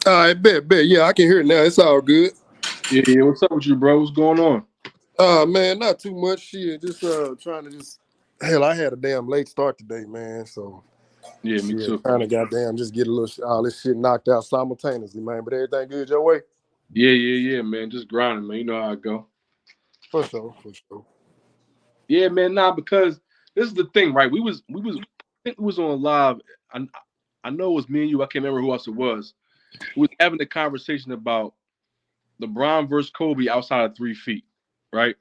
I bet. Yeah, I can hear it now. It's all good. Yeah. What's up with you, bro? What's going on? Man, not too much shit. Just trying to just hell. I had a damn late start today, man. So Yeah, me shit, too. trying to goddamn just get a little all this shit knocked out simultaneously, man. But everything good your way? Yeah, man. Just grinding, man. You know how I go. For sure. Yeah, man. Nah, because this is the thing, right? We was. I think we was on live. I, I know it was me and you. I can't remember who else it was. We was having a conversation about LeBron versus Kobe outside of 3 feet, right?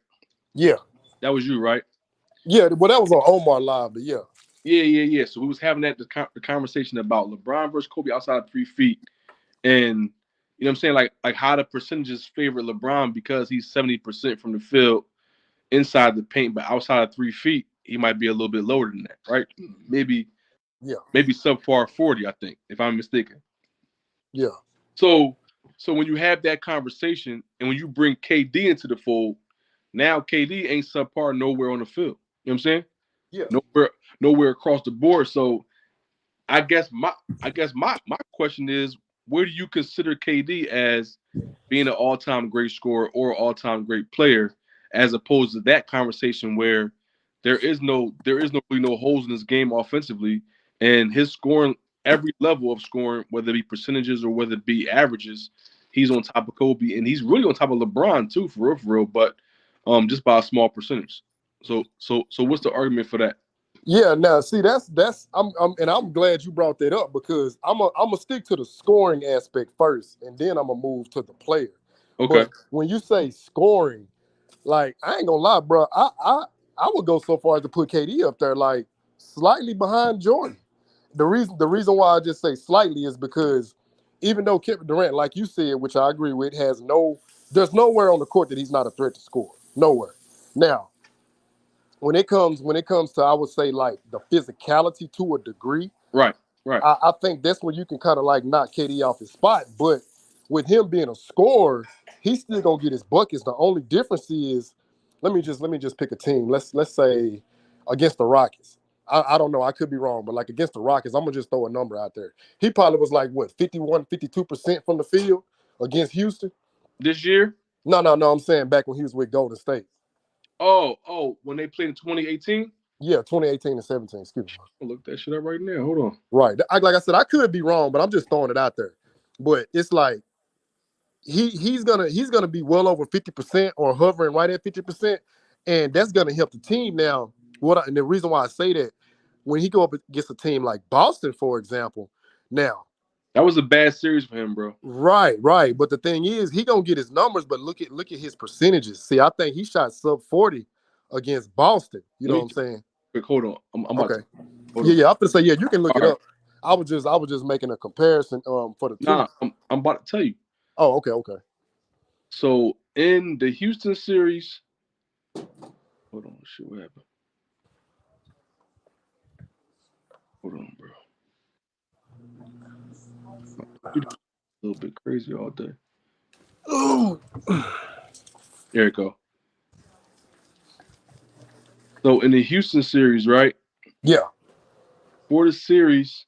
Yeah, That was you, right? yeah. Well, that was on Omar Live, but yeah, Yeah. So we was having the conversation about LeBron versus Kobe outside of 3 feet, and you know what I'm saying, like how the percentages favor LeBron because he's 70% from the field inside the paint, but outside of 3 feet, he might be a little bit lower than that, right? Maybe yeah, maybe subpar 40, I think, if I'm mistaken. yeah, So so when you have that conversation and when you bring KD into the fold, now KD ain't subpar nowhere on the field. You know what I'm saying? yeah. Nowhere across the board. So I guess my question is, where do you consider KD as being an all-time great scorer or all-time great player, as opposed to that conversation where there is no really no holes in his game offensively, and his scoring, every level of scoring, whether it be percentages or whether it be averages, he's on top of Kobe, and he's really on top of LeBron too, for real. But just by a small percentage. So what's the argument for that? Yeah, now see that's I'm glad you brought that up because I'm gonna stick to the scoring aspect first, and then I'm gonna move to the player. Okay. But when you say scoring, like I ain't gonna lie, bro, I would go so far as to put KD up there, like slightly behind Jordan. The reason why I just say slightly is because even though Kevin Durant, like you said, which I agree with, there's nowhere on the court that he's not a threat to score. Nowhere. Now, when it comes to, I would say, like the physicality to a degree, Right. Right. I think that's when you can kind of like knock KD off his spot. But with him being a scorer, he's still gonna get his buckets. The only difference is, let me just pick a team. Let's say against the Rockets. I don't know. I could be wrong, but like against the Rockets, I'm gonna just throw a number out there. He probably was like what 51, 52% from the field against Houston. This year. No. I'm saying back when he was with Golden State. Oh, when they played in 2018. Yeah, 2018 and 17. Excuse me. I'll look that shit up right now. Hold on. Right. Like I said, I could be wrong, but I'm just throwing it out there. But it's like he's gonna be well over 50% or hovering right at 50%, and that's gonna help the team. Now, and the reason why I say that, when he go up against a team like Boston, for example, now, That was a bad series for him, bro. right. But the thing is, he gonna get his numbers, but look at his percentages. See, I think he shot sub 40 against Boston. You Let know me what I'm saying? quick. Hold on. I'm about Okay. to. Hold on. Yeah. I'm gonna say yeah. You can look All it right. up. I was just making a comparison for the two. Nah, I'm about to tell you. Oh, okay. So in the Houston series, hold on. Shit, what happened? Hold on, bro. You a little bit crazy all day. Ooh. There you go. So in the Houston series, right? Yeah. For the series,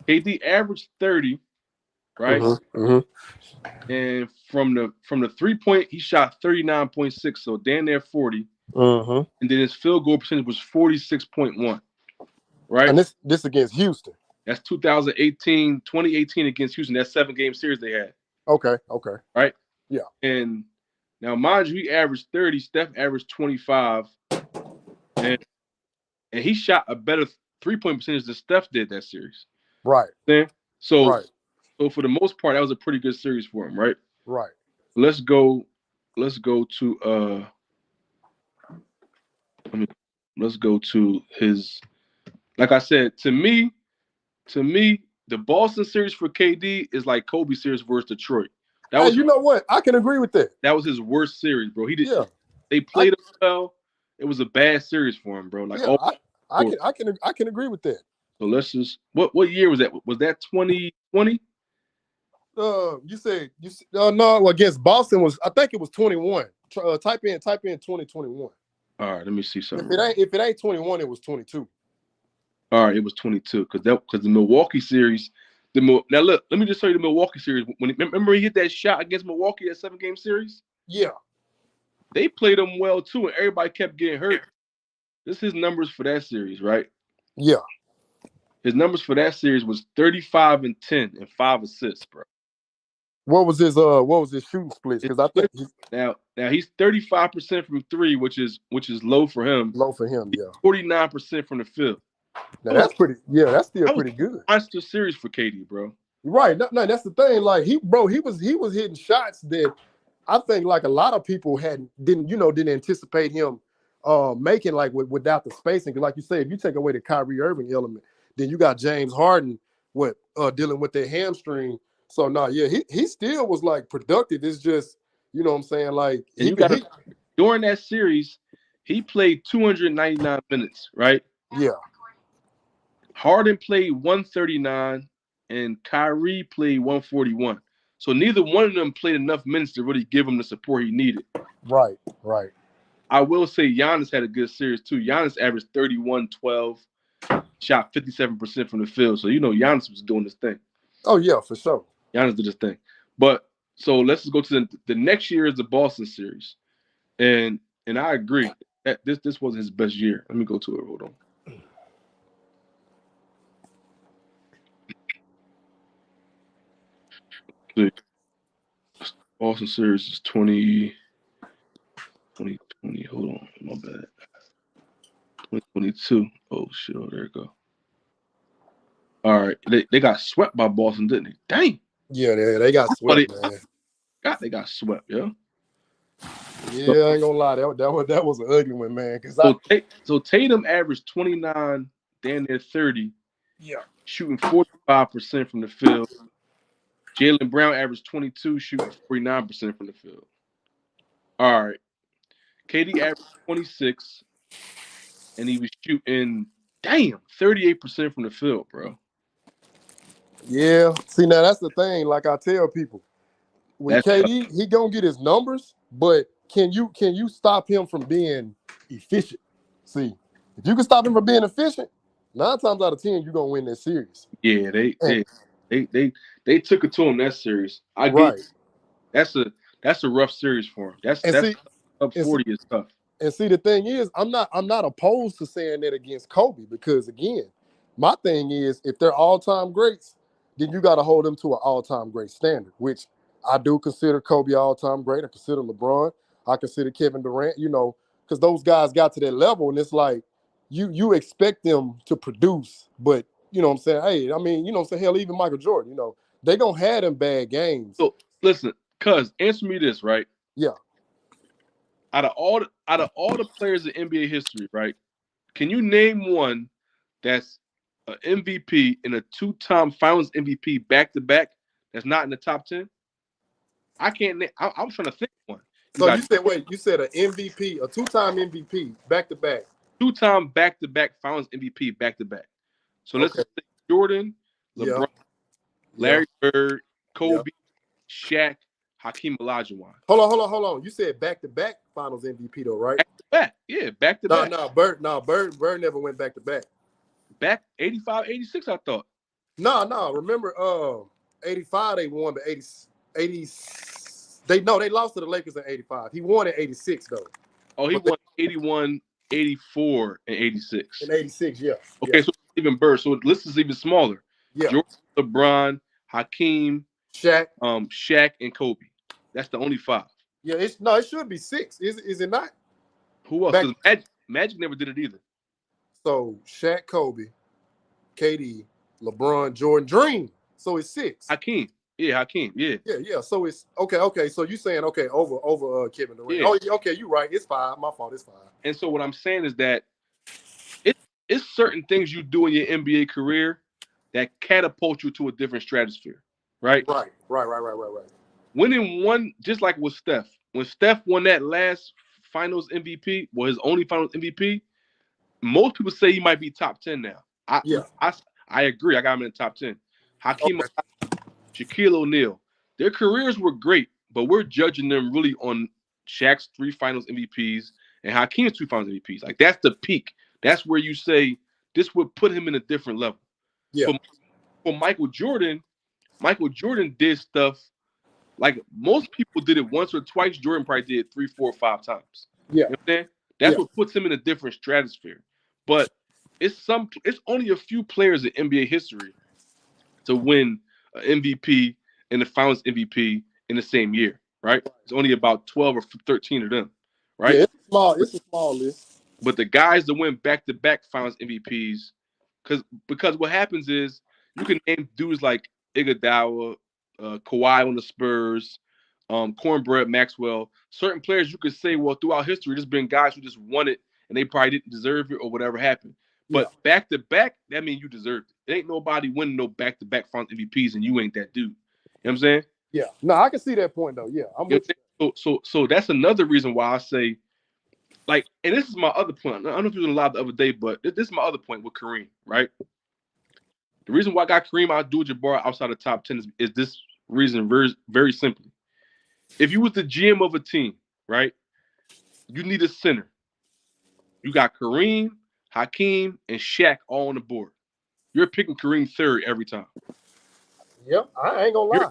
KD averaged 30, right? Mm-hmm. And from the 3 point, he shot 39.6, so damn near 40. Mm-hmm. And then his field goal percentage was 46.1, right? And this against Houston. That's 2018 against Houston. That 7 game series they had, Okay. right? Yeah. And now, mind you, he averaged 30. Steph averaged 25, and and he shot a better 3 point percentage than Steph did that series. Right. Then, so Right. so for the most part, that was a pretty good series for him, right? Right. Let's go. Let's go to I mean, let's go to his. Like I said, to me, the Boston series for KD is like Kobe series versus Detroit. That Hey, was you know what? I can agree with that. that was his worst series, bro. He did. Yeah. They I played him well. It was a bad series for him, bro. Like yeah. all I four. can agree with that. So let's just what year was that? Was that 2020? No, against Boston was, I think it was 21. Type in 2021. All right, let me see If something. it ain't 21, it was 22. All right, it was 22 because the Milwaukee series Now look, let me just tell you the Milwaukee series. Remember he hit that shot against Milwaukee, that 7-game series? Yeah. They played him well too, and everybody kept getting hurt. This is his numbers for that series, right? Yeah. His numbers for that series was 35 and 10 and 5 assists, bro. What was his shooting splits? Because I think now he's 35% from three, which is low for him. Low for him, yeah. 49% from the field. Now that's pretty. Yeah, that's still pretty good. Monster series for KD, bro. Right. No, that's the thing. Like he was hitting shots that I think like a lot of people didn't anticipate him making, like without the spacing. Because like you say, if you take away the Kyrie Irving element, then you got James Harden dealing with their hamstring. So he still was like productive. It's just, you know what I'm saying, like during that series, he played 299 minutes, right? Yeah. Harden played 139 and Kyrie played 141. So neither one of them played enough minutes to really give him the support he needed. Right. I will say Giannis had a good series too. Giannis averaged 31, 12, shot 57% from the field. So, Giannis was doing this thing. Oh, yeah, for sure. Giannis did this thing. But so let's just go to the next year is the Boston series. And I agree that this wasn't his best year. Let me go to it. Hold on. The Boston series is 2020. Hold on, my bad. 2022. Oh shit! Oh, there you go. All right, they got swept by Boston, didn't they? Dang. Yeah, they got swept, man. They got swept, yeah. Yeah, I ain't gonna lie, that was an ugly one, man. So Tatum averaged 29, damn near 30. Yeah, shooting 45% from the field. Jaylen Brown averaged 22, shooting 49% from the field. All right. KD averaged 26, and he was shooting, 38% from the field, bro. Yeah. See, now that's the thing. Like I tell people, with KD, he gonna get his numbers, but can you stop him from being efficient? See, if you can stop him from being efficient, 9 times out of 10, you're gonna win that series. Yeah, they took it to him that series. That's a rough series for him. That's up 40 is tough. And see, the thing is, I'm not opposed to saying that against Kobe, because again, my thing is, if they're all-time greats, then you got to hold them to an all-time great standard, which I do consider Kobe all-time great. I consider LeBron. I consider Kevin Durant, because those guys got to that level, and it's like you expect them to produce, but you know what I'm saying? Hey, I mean, you know what I'm saying? Hell, even Michael Jordan, they gonna have them bad games. So listen, cuz answer me this, right? Yeah. Out of all the players in NBA history, right? Can you name one that's an MVP and a 2-time Finals MVP back-to-back that's not in the top 10? I can't name. I'm trying to think of one. So you said an MVP, a 2-time MVP back-to-back. 2-time back-to-back Finals MVP back-to-back. So let's say Jordan, LeBron, Larry Bird, Kobe, Shaq, Hakeem Olajuwon. Hold on. You said back-to-back Finals MVP though, right? Back-to-back. Yeah, back-to-back. Bird never went back-to-back. Back 85, 86, I thought. No. Remember, 85 they won, but 80 they lost to the Lakers in 85. He won in 86 though. Oh, he won 81, 84, and 86. In 86, yeah. Okay, so even Bird. So the list is even smaller. Yeah. Jordan, LeBron, Hakeem, Shaq, and Kobe. That's the only 5. Yeah, it should be 6. Is it not? Who else? Because Magic never did it either. So Shaq, Kobe, KD, LeBron, Jordan, Dream. So it's 6. Hakeem. Yeah, Hakeem. Yeah. Yeah. So it's okay. So you saying over Kevin Durant? Yeah. Oh, okay. You're right. It's 5. My fault. It's 5. And so what I'm saying is that it's certain things you do in your NBA career that catapult you to a different stratosphere, right? Right. Winning one, just like with Steph. When Steph won that last Finals MVP, his only Finals MVP, most people say he might be top 10 now. I agree. I got him in the top 10. Hakeem, Shaquille O'Neal. Their careers were great, but we're judging them really on Shaq's 3 Finals MVPs and Hakeem's 2 Finals MVPs. Like, that's the peak. That's where you say this would put him in a different level. Yeah. for Michael Jordan did stuff like most people did it once or twice. Jordan probably did 3, 4, 5 times. Yeah. You know what I'm saying? That's Yeah. what puts him in a different stratosphere. But it's only a few players in NBA history to win an MVP and the Finals MVP in the same year, right? It's only about 12 or 13 of them, right? Yeah, it's a small list. But the guys that win back-to-back Finals MVPs, because what happens is you can name dudes like Iguodala, Kawhi on the Spurs, Cornbread Maxwell. Certain players you could say, well, throughout history, there's been guys who just won it and they probably didn't deserve it or whatever happened. But back-to-back, that means you deserved it. It ain't nobody winning no back-to-back Finals MVPs and you ain't that dude. You know what I'm saying? Yeah. No, I can see that point though. Yeah, I'm with you. So that's another reason why I say, like, and this is my other point. I don't know if you were live the other day, but this is my other point with Kareem, right? The reason why I got Kareem Abdul-Jabbar outside the top 10 is this reason, very, very simply. If you was the GM of a team, right, you need a center. You got Kareem, Hakeem, and Shaq all on the board. You're picking Kareem third every time. Yep, I ain't gonna lie.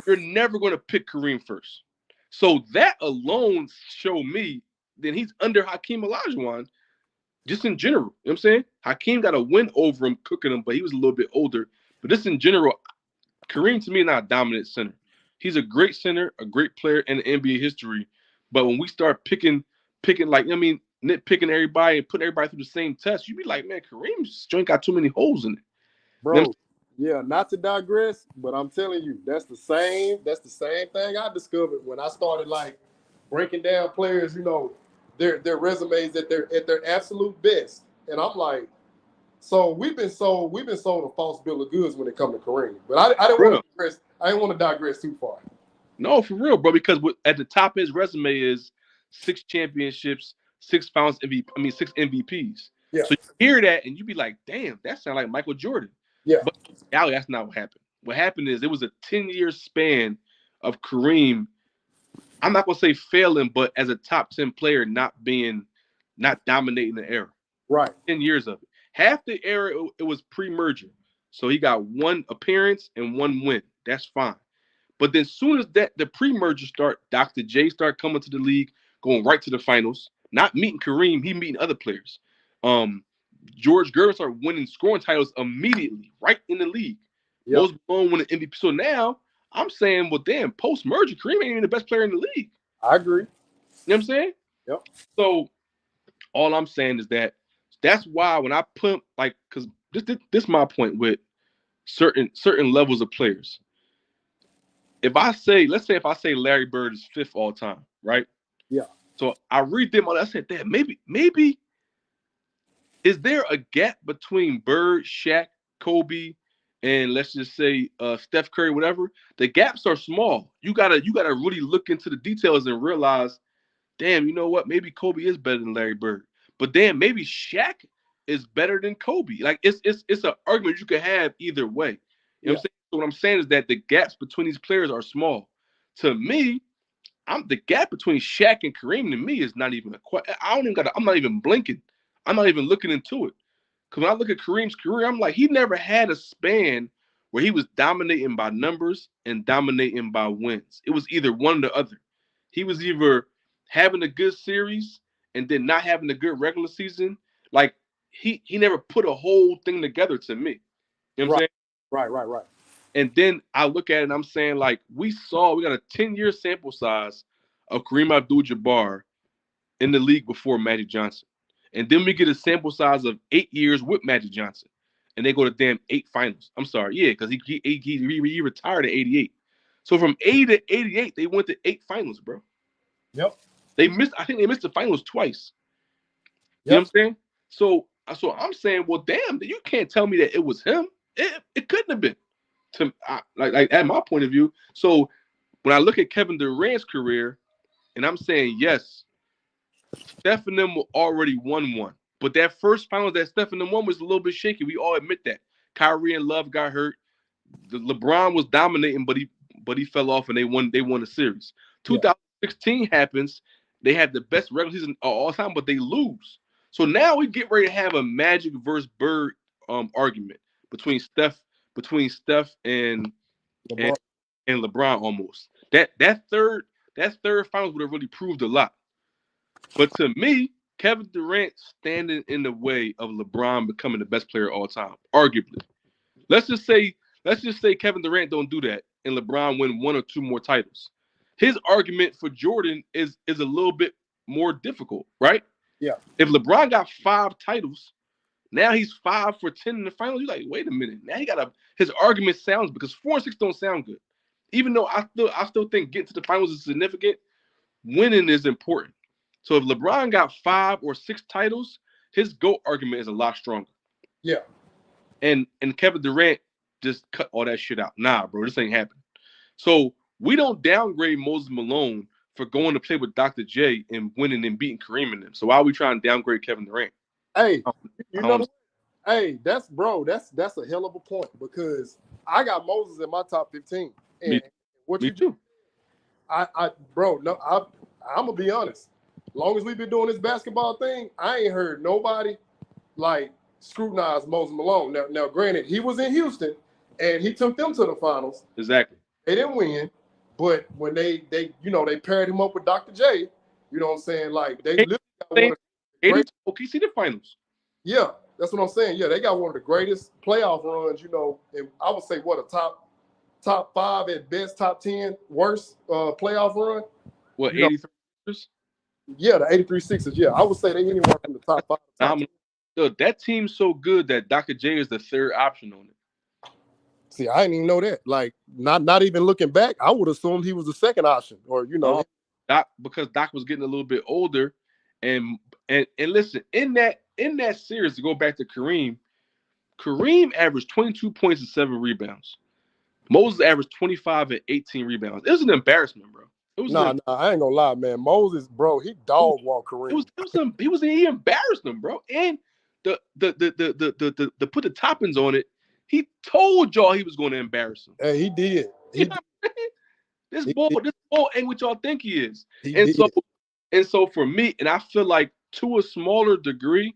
You're never going to pick Kareem first. So that alone showed me that he's under Hakeem Olajuwon just in general. You know what I'm saying? Hakeem got a win over him, cooking him, but he was a little bit older. But just in general, Kareem to me is not a dominant center. He's a great center, a great player in the NBA history. But when we start picking like, nitpicking everybody and putting everybody through the same test, you'd be like, man, Kareem's joint got too many holes in it. Bro, you know, yeah, not to digress, but I'm telling you, that's the same thing I discovered when I started like breaking down players, their resumes at their absolute best. And I'm like, so we've been sold a false bill of goods when it comes to Kareem. But I didn't want to digress too far. No, for real, bro, because at the top of his resume is 6 championships, 6 Finals MVP, 6 MVPs. Yeah. So you hear that and you be like, damn, that sounds like Michael Jordan. Yeah. But reality, that's not what happened. What happened is it was a 10-year span of Kareem, I'm not gonna say failing, but as a top 10 player, not dominating the era. Right. 10 years of it. Half the era it was pre-merger. So he got 1 appearance and 1 win. That's fine. But then soon as the pre-merger start, Dr. J start coming to the league, going right to the finals, not meeting Kareem, he meeting other players. George Gervin started winning scoring titles immediately, right in the league. Yep. Most blown winning MVP. So now I'm saying, well, damn, post-merger, Kareem ain't even the best player in the league. I agree. You know what I'm saying? Yep. So all I'm saying is that's why when I put, like, because this is my point with certain levels of players. Let's say if I say Larry Bird is 5th all time, right? Yeah. So I redid I said, damn, maybe is there a gap between Bird, Shaq, Kobe, and let's just say Steph Curry, whatever? The gaps are small. You gotta really look into the details and realize, damn, you know what? Maybe Kobe is better than Larry Bird, but then maybe Shaq is better than Kobe. Like it's an argument you could have either way. You know what I'm saying? So what I'm saying is that the gaps between these players are small. To me, the gap between Shaq and Kareem to me is not even a question. I'm not even blinking. I'm not even looking into it. Because when I look at Kareem's career, I'm like, he never had a span where he was dominating by numbers and dominating by wins. It was either one or the other. He was either having a good series and then not having a good regular season. Like, he never put a whole thing together to me. You know what I'm saying? Right. And then I look at it and I'm saying, like, we got a 10-year sample size of Kareem Abdul-Jabbar in the league before Magic Johnson. And then we get a sample size of 8 years with Magic Johnson. And they go to damn 8 finals. I'm sorry. Yeah, because he retired at 88. So from 80 to 88, they went to 8 finals, bro. Yep. I think they missed the finals twice. Yep. You know what I'm saying? So I'm saying, well, damn, you can't tell me that it was him. It couldn't have been. Like at my point of view. So when I look at Kevin Durant's career, and I'm saying, yes, Steph and them already won one. But that first finals that Steph and them won was a little bit shaky. We all admit that. Kyrie and Love got hurt. LeBron was dominating, but he fell off and they won the series. 2016 happens. They had the best regular season of all time, but they lose. So now we get ready to have a Magic versus Bird argument. between Steph and LeBron. and LeBron almost. That third finals would have really proved a lot. But to me, Kevin Durant standing in the way of LeBron becoming the best player of all time, arguably. Let's just say Kevin Durant don't do that and LeBron win one or two more titles. His argument for Jordan is a little bit more difficult, right? Yeah. If LeBron got 5 titles, now he's 5 for 10 in the finals. You're like, wait a minute. Now his argument sounds, because 4 and 6 don't sound good. Even though I still think getting to the finals is significant, winning is important. So if LeBron got 5 or 6 titles, his GOAT argument is a lot stronger. Yeah. And Kevin Durant just cut all that shit out. Nah, bro, this ain't happening. So we don't downgrade Moses Malone for going to play with Dr. J and winning and beating Kareem and them. So why are we trying to downgrade Kevin Durant? Hey, you know, hey, that's a hell of a point, because I got Moses in my top 15. And Me too. I'm gonna be honest. Long as we've been doing this basketball thing, I ain't heard nobody like scrutinize Moses Malone. Now, granted, he was in Houston and he took them to the finals. Exactly. They didn't win, but when they paired him up with Dr. J, you know what I'm saying? Like they literally got one of the great OKC the finals. Yeah, that's what I'm saying. Yeah, they got one of the greatest playoff runs, and I would say what, a top 5 at best, top 10 worst playoff run. What, 83? Yeah, the 83 Sixers. Yeah, I would say they anywhere from the top 5. Look, that team's so good that Dr. J is the third option on it. See, I didn't even know that. Like, not even looking back, I would assume he was the second option, or because Doc was getting a little bit older, and listen, in that series, to go back to Kareem averaged 22 points and 7 rebounds. Moses averaged 25 and 18 rebounds. It was an embarrassment, bro. Nah, I ain't gonna lie, man. Moses, bro, he dog walked Kareem. He embarrassed him, bro. And the put the toppings on it, he told y'all he was going to embarrass him. Hey, he did. This ball ain't what y'all think he is. And so for me, and I feel like to a smaller degree,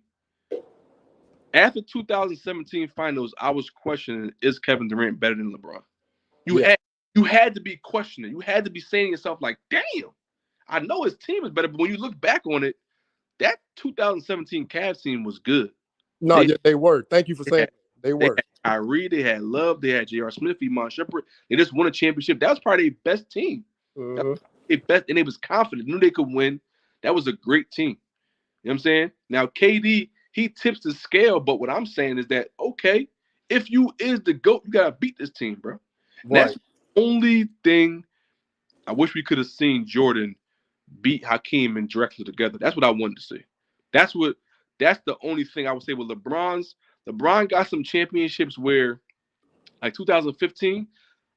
after 2017 finals, I was questioning, is Kevin Durant better than LeBron? You had to be questioning. You had to be saying to yourself, like, damn, I know his team is better, but when you look back on it, that 2017 Cavs team was good. No, they were. Thank you for saying that. They were. They had Kyrie, they had Love, they had J.R. Smith, Iman Shumpert. They just won a championship. That was probably their best team. And they was confident, knew they could win. That was a great team. You know what I'm saying? Now, KD, he tips the scale, but what I'm saying is that, okay, if you is the GOAT, you got to beat this team, bro. Right. That's the only thing I wish we could have seen Jordan beat Hakeem and Drexler together. That's what I wanted to see. That's the only thing I would say with LeBron got some championships where, like 2015,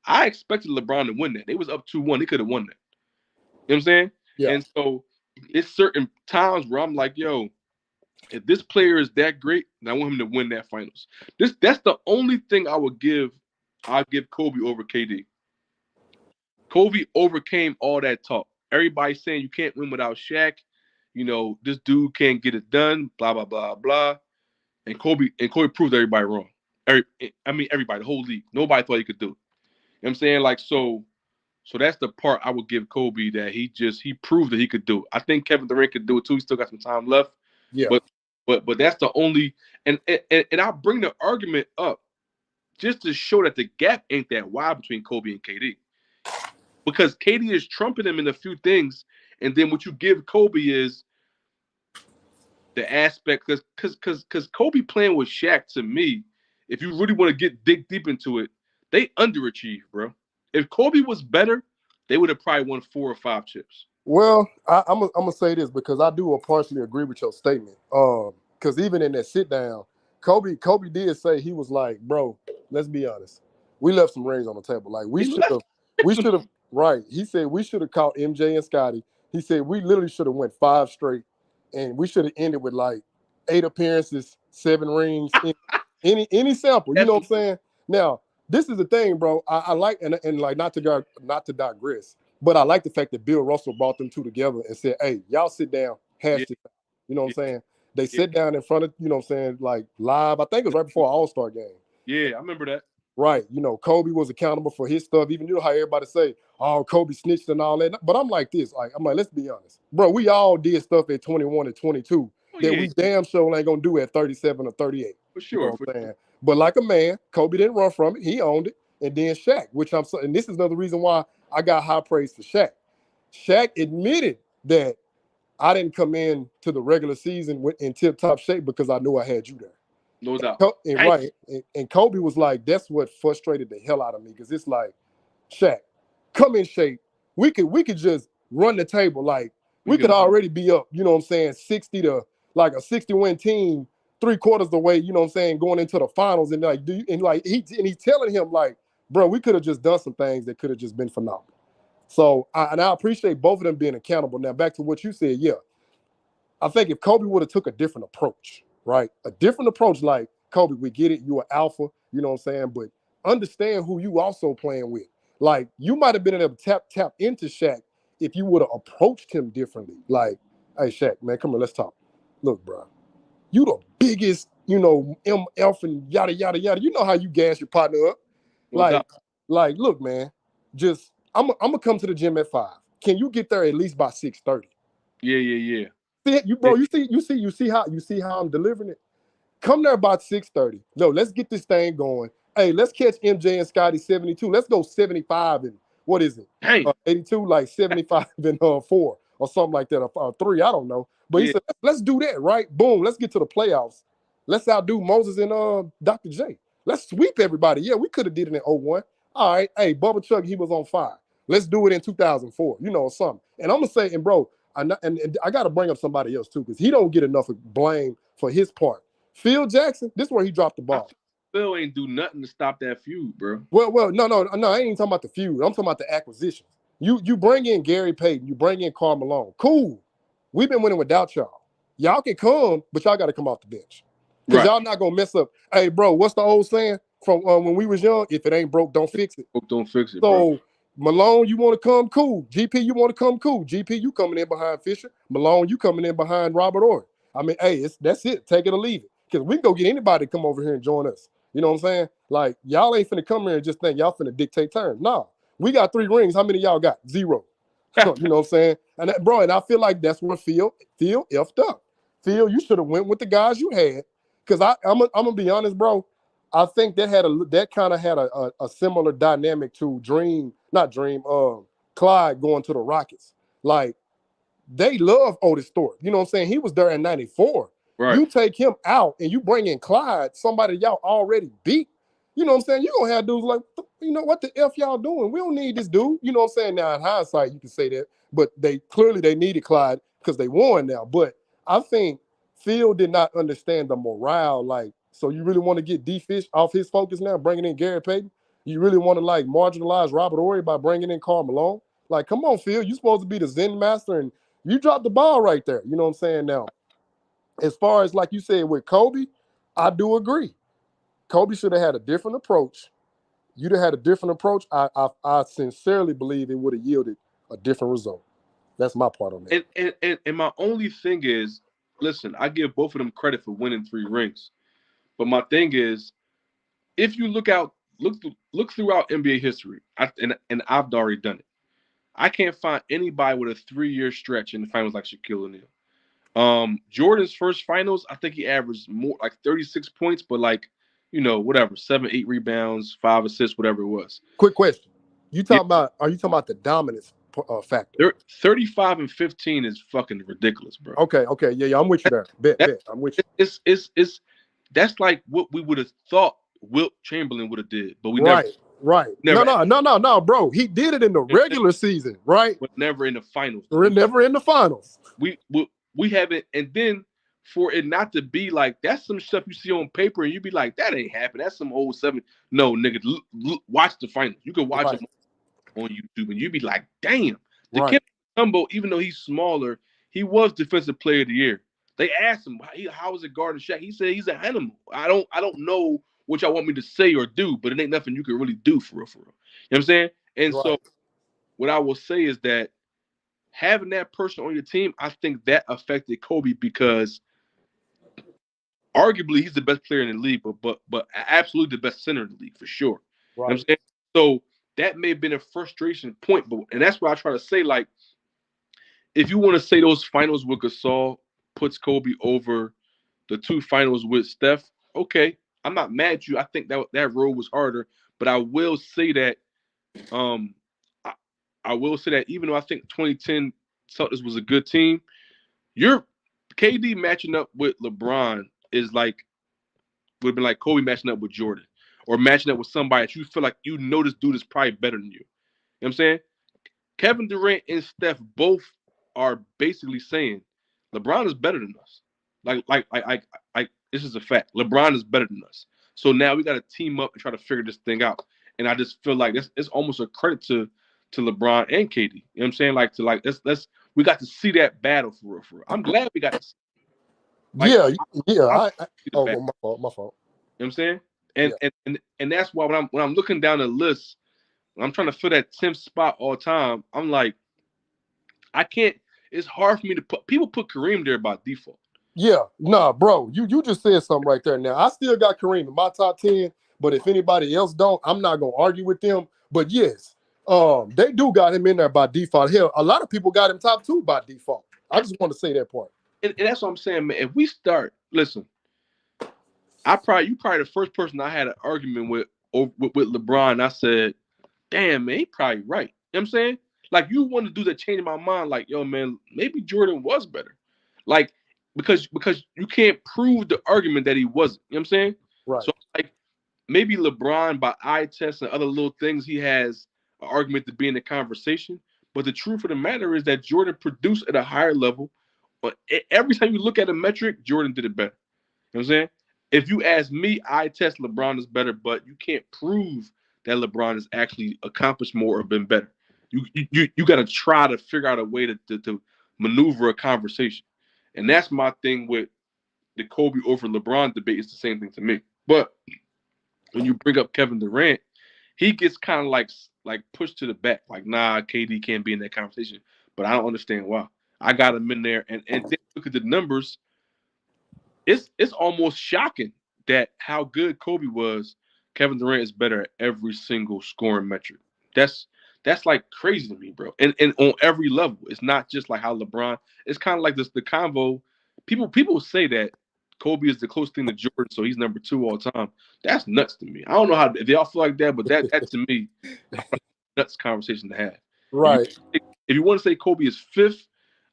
I expected LeBron to win that. They was up 2-1. They could have won that. You know what I'm saying? Yeah. And so it's certain times where I'm like, yo, if this player is that great, then I want him to win that finals. That's the only thing I'll give Kobe over KD. Kobe overcame all that talk. Everybody saying you can't win without Shaq. You know, this dude can't get it done, blah, blah, blah, blah. And Kobe proved everybody wrong. Everybody, the whole league. Nobody thought he could do it. You know what I'm saying? Like, so that's the part I would give Kobe, that he proved that he could do it. I think Kevin Durant could do it too. He still got some time left. Yeah. But that's the only, and I bring the argument up just to show that the gap ain't that wide between Kobe and KD. Because KD is trumping him in a few things, and then what you give Kobe is the aspect, because Kobe playing with Shaq, to me, if you really want to dig deep into it, they underachieved, bro. If Kobe was better, they would have probably won 4 or 5 chips. Well, I'm gonna say this, because I do partially agree with your statement. Because even in that sit down, Kobe did say, he was like, bro, let's be honest, we left some rings on the table. Like we should have. Right. He said we should have caught MJ and Scotty. He said we literally should have went 5 straight, and we should have ended with like 8 appearances, 7 rings, any sample. You know what I'm saying? Now, this is the thing, bro. I like, and like not to digress, but I like the fact that Bill Russell brought them two together and said, hey, y'all sit down, hash this out. You know what I'm saying? They sit down in front of, you know what I'm saying, like live. I think it was right before All-Star game. Yeah, I remember that. Right. You know, Kobe was accountable for his stuff. Even you know how everybody say, oh, Kobe snitched and all that. But I'm like this. Like, I'm like, let's be honest. Bro, we all did stuff at 21 and 22 Oh that yeah, we damn sure ain't gonna do at 37 or 38. for You know sure. what For I'm saying? But like a man, Kobe didn't run from it. He owned it. And then Shaq, which I'm so, and this is another reason why I got high praise for Shaq. Shaq admitted that I didn't come in to the regular season in tip top shape because I knew I had you there. no doubt. And Hey, right, and Kobe was like, that's what frustrated the hell out of me because it's like, Shaq, come in shape. We could just run the table. Like we we could can. already be up, you know what I'm saying, 60 to like a 60-win team, 3/4 the way, you know what I'm saying, going into the finals. And like, he's telling him, like, bro, we could have just done some things that could have just been phenomenal. So I appreciate both of them being accountable. Now back to what you said, yeah. I think if Kobe would have took a different approach, right? A different approach, like Kobe, we get it, you are alpha, you know what I'm saying? But understand who you also playing with. Like you might have been able to tap into Shaq if you would have approached him differently. Like, hey Shaq, man, come on, let's talk. Look, bro, you the biggest, you know, MF and yada yada yada. You know how you gas your partner up. No Like, doubt. look, man, just I'm gonna come to the gym at 5. Can you get there at least by 6:30? Yeah, yeah, yeah. See it, you Yeah. bro. You see how I'm delivering it. Come there about 6:30. No, let's get this thing going. Hey, let's catch MJ and Scotty 72. Let's go 75 and what is it? Dang. 82, like 75 and 4 or something like that, or 3. I don't know. But he Yeah. said, let's do that, right? Boom. Let's get to the playoffs. Let's outdo Moses and Dr. J. Let's sweep everybody. Yeah, we could have did it in 01. All right. Hey, Bubba Chuck, he was on fire. Let's do it in 2004, you know, or something. And I'm gonna say, and bro, and I gotta bring up somebody else too, because he don't get enough blame for his part. Phil Jackson, this is where he dropped the ball. Phil ain't do nothing to stop that feud, bro. Well, no, I ain't even talking about the feud. I'm talking about the acquisitions. You bring in Gary Payton, you bring in Karl Malone. Cool. We've been winning without y'all. Y'all can come, but y'all got to come off the bench. Because Right. y'all not going to mess up. Hey, bro, what's the old saying from when we was young? If it ain't broke, don't fix it. Don't fix it, bro. So, Malone, you want to come? Cool. GP, you want to come? Cool. GP, you coming in behind Fisher. Malone, you coming in behind Robert Ory. I mean, hey, that's it. Take it or leave it. Because we can go get anybody to come over here and join us. You know what I'm saying? Like, y'all ain't finna come here and just think y'all finna dictate terms. No. We got 3 rings. How many y'all got? 0. You know what I'm saying? And that, bro, and I feel like that's where Phil effed up. Phil, you should have went with the guys you had. Because I'm gonna be honest, bro. I think that kind of had a similar dynamic to Clyde going to the Rockets. Like, they love Otis Thorpe. You know what I'm saying? He was there in 94. Right. You take him out and you bring in Clyde, somebody y'all already beat. You know what I'm saying? You're going to have dudes like, you know, what the F y'all doing? We don't need this dude. You know what I'm saying? Now, in hindsight, you can say that. But they needed Clyde because they won now. But I think Phil did not understand the morale. Like, so you really want to get D-Fish off his focus now, bringing in Gary Payton? You really want to, like, marginalize Robert Ory by bringing in Karl Malone? Like, come on, Phil. You're supposed to be the Zen master, and you dropped the ball right there. You know what I'm saying? Now, as far as like you said with Kobe, I do agree. Kobe should have had a different approach. You'd have had a different approach. I sincerely believe it would have yielded a different result. That's my part on that. And my only thing is, listen, I give both of them credit for winning 3 rings. But my thing is, if you look throughout NBA history, and I've already done it. I can't find anybody with a 3-year stretch in the finals like Shaquille O'Neal. Jordan's first finals, I think he averaged more like 36 points, but like, you know, whatever, 7, 8 rebounds, 5 assists, whatever it was. Quick question: Are you Yeah, talking about the dominance factor? 35 and 15 is fucking ridiculous, bro. Okay, yeah, I'm with you there. Bet, I'm with you. It's that's like what we would have thought Wilt Chamberlain would have did, but we Right. never, No, bro. He did it in the regular season, right? but never in the finals. We're never in the finals. We haven't, and then for it not to be like that's some stuff you see on paper and you be like that ain't happening. That's some old 7. No, nigga, watch the finals. You can watch Right. them on YouTube and you be like, damn, the Right. kid Tumbo, even though he's smaller, he was defensive player of the year. They asked him how was it guarding Shaq. He said he's an animal. I don't know what y'all want me to say or do, but it ain't nothing you can really do for real. You know what I'm saying? And so Right. what I will say is that having that person on your team, I think that affected Kobe because arguably he's the best player in the league, but absolutely the best center in the league for sure. You know what I'm Right. saying? So that may have been a frustration point, and that's why I try to say, like, if you want to say those finals with Gasol puts Kobe over the 2 finals with Steph, okay, I'm not mad at you. I think that road was harder, but I will say that um I, I will say that even though I think 2010 Celtics was a good team, your KD matching up with LeBron is like would have been like Kobe matching up with Jordan or matching up with somebody that you feel like this dude is probably better than you. You know what I'm saying? Kevin Durant and Steph both are basically saying LeBron is better than us. Like this is a fact. LeBron is better than us. So now we got to team up and try to figure this thing out. And I just feel like it's almost a credit to LeBron and KD. You know what I'm saying? Like let's we got to see that battle for real, for real. I'm glad we got to see. Like Yeah, yeah. I see the Oh, battle. well, my fault. My fault. You know what I'm saying? Yeah. And that's why when I'm looking down the list, when I'm trying to fill that 10th spot all time, I'm like, I can't. It's hard for me to put. People put Kareem there by default. Yeah, nah, bro, you just said something right there. Now I still got Kareem in my top 10, but if anybody else don't, I'm not gonna argue with them. But yes, they do got him in there by default. Hell, a lot of people got him top 2 by default. I just want to say that part. And that's what I'm saying, man. If we start, listen, you probably the first person I had an argument with LeBron. I said, damn, man, he probably right. You know what I'm saying? Like, you want to do that change in my mind, like, yo, man, maybe Jordan was better. Like, because you can't prove the argument that he wasn't. You know what I'm saying? Right. So, like, maybe LeBron, by eye test and other little things, he has an argument to be in the conversation. But the truth of the matter is that Jordan produced at a higher level. But every time you look at a metric, Jordan did it better. You know what I'm saying? If you ask me, I test LeBron is better, but you can't prove that LeBron has actually accomplished more or been better. You got to try to figure out a way to maneuver a conversation. And that's my thing with the Kobe over LeBron debate. It's the same thing to me. But when you bring up Kevin Durant, he gets kind of like pushed to the back. Like, nah, KD can't be in that conversation. But I don't understand why. I got him in there. And then look at the numbers. It's almost shocking that how good Kobe was. Kevin Durant is better at every single scoring metric. That's like crazy to me, bro. And on every level, it's not just like how LeBron. It's kind of like this the convo. People say that Kobe is the closest thing to Jordan, so he's number 2 all time. That's nuts to me. I don't know how if y'all feel like that, but that to me, nuts conversation to have. Right. If you want to say Kobe is 5th,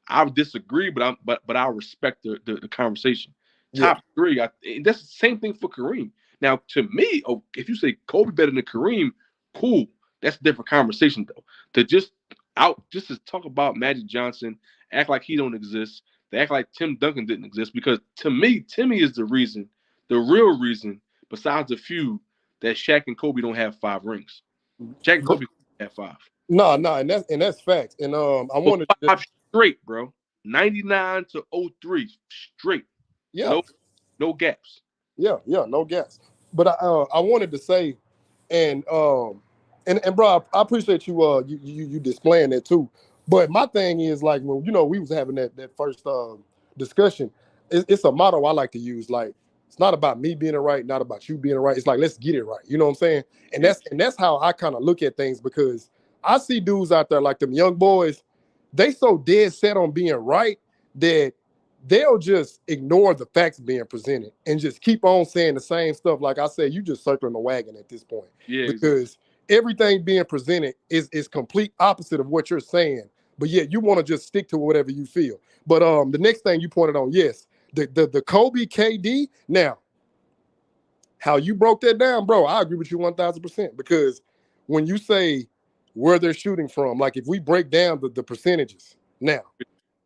I would disagree, but I respect the conversation. Top 3, that's the same thing for Kareem. Now, to me, if you say Kobe better than Kareem, cool. That's a different conversation, though. Just to talk about Magic Johnson, act like he don't exist, to act like Tim Duncan didn't exist, because to me, Timmy is the real reason, besides the few, that Shaq and Kobe don't have 5 rings. Shaq and Kobe have 5. No, and that's facts. And I wanted 5 straight, bro. 99 to 03 straight. Yeah. No gaps. Yeah, no gaps. But I wanted to say, and bro, I appreciate you you displaying that too. But my thing is, like, when we was having that first discussion, it's a motto I like to use. Like, it's not about me being it right, not about you being it right. It's like, let's get it right. You know what I'm saying? And that's how I kind of look at things, because I see dudes out there like them young boys. They so dead set on being right that they'll just ignore the facts being presented and just keep on saying the same stuff. Like I said, you just circling the wagon at this point. Yeah, because everything being presented is complete opposite of what you're saying. But yet you want to just stick to whatever you feel. But the next thing you pointed on, yes, the Kobe KD. Now, how you broke that down, bro, I agree with you 1,000%. Because when you say where they're shooting from, like if we break down the percentages now,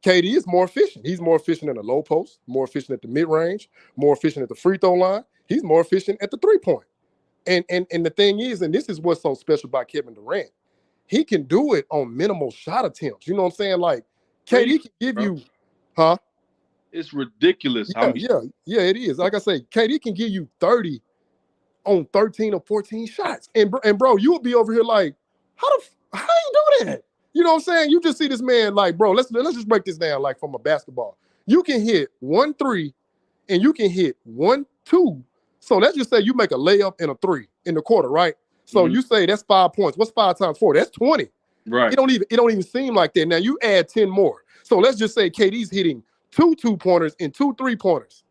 KD is more efficient. He's more efficient in the low post, more efficient at the mid-range, more efficient at the free throw line. He's more efficient at the three-point. And the thing is, and this is what's so special about Kevin Durant, he can do it on minimal shot attempts. You know what I'm saying? Like, KD can give you, huh? It's ridiculous. Yeah, it is. Like I say, KD can give you 30 on 13 or 14 shots. And bro, you will be over here like, how you do that? You know what I'm saying? You just see this man like, bro, let's just break this down like from a basketball. You can hit 1 3 and you can hit 1, 2. So let's just say you make a layup and a 3 in the quarter, right? So you say that's 5 points. What's 5 times 4? That's 20. Right. It don't even seem like that. Now you add 10 more. So let's just say KD's hitting 2 2-pointers and 2 3-pointers.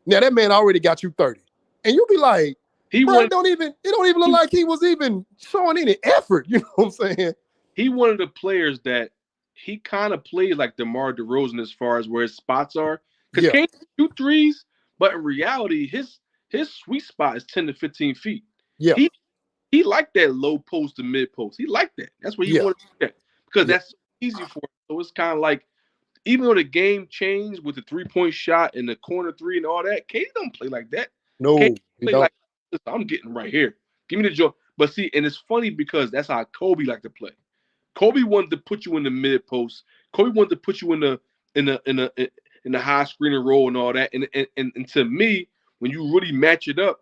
Now that man already got you 30. And you be like, it don't even look like he was even showing any effort. You know what I'm saying? He one of the players that he kind of plays like DeMar DeRozan as far as where his spots are. Because KD shoot threes, but in reality, his sweet spot is 10 to 15 feet. Yeah. He liked that low post to mid post. He liked that. That's what he wanted to get. Because that's easy for him. So it's kind of like, even though the game changed with the 3-point shot and the corner 3 and all that, KD don't play like that. No, KD play like, I'm getting right here. Give me the joke. But see, and it's funny because that's how Kobe liked to play. Kobe wanted to put you in the mid post. Kobe wanted to put you in the high screen and roll and all that. And to me, when you really match it up,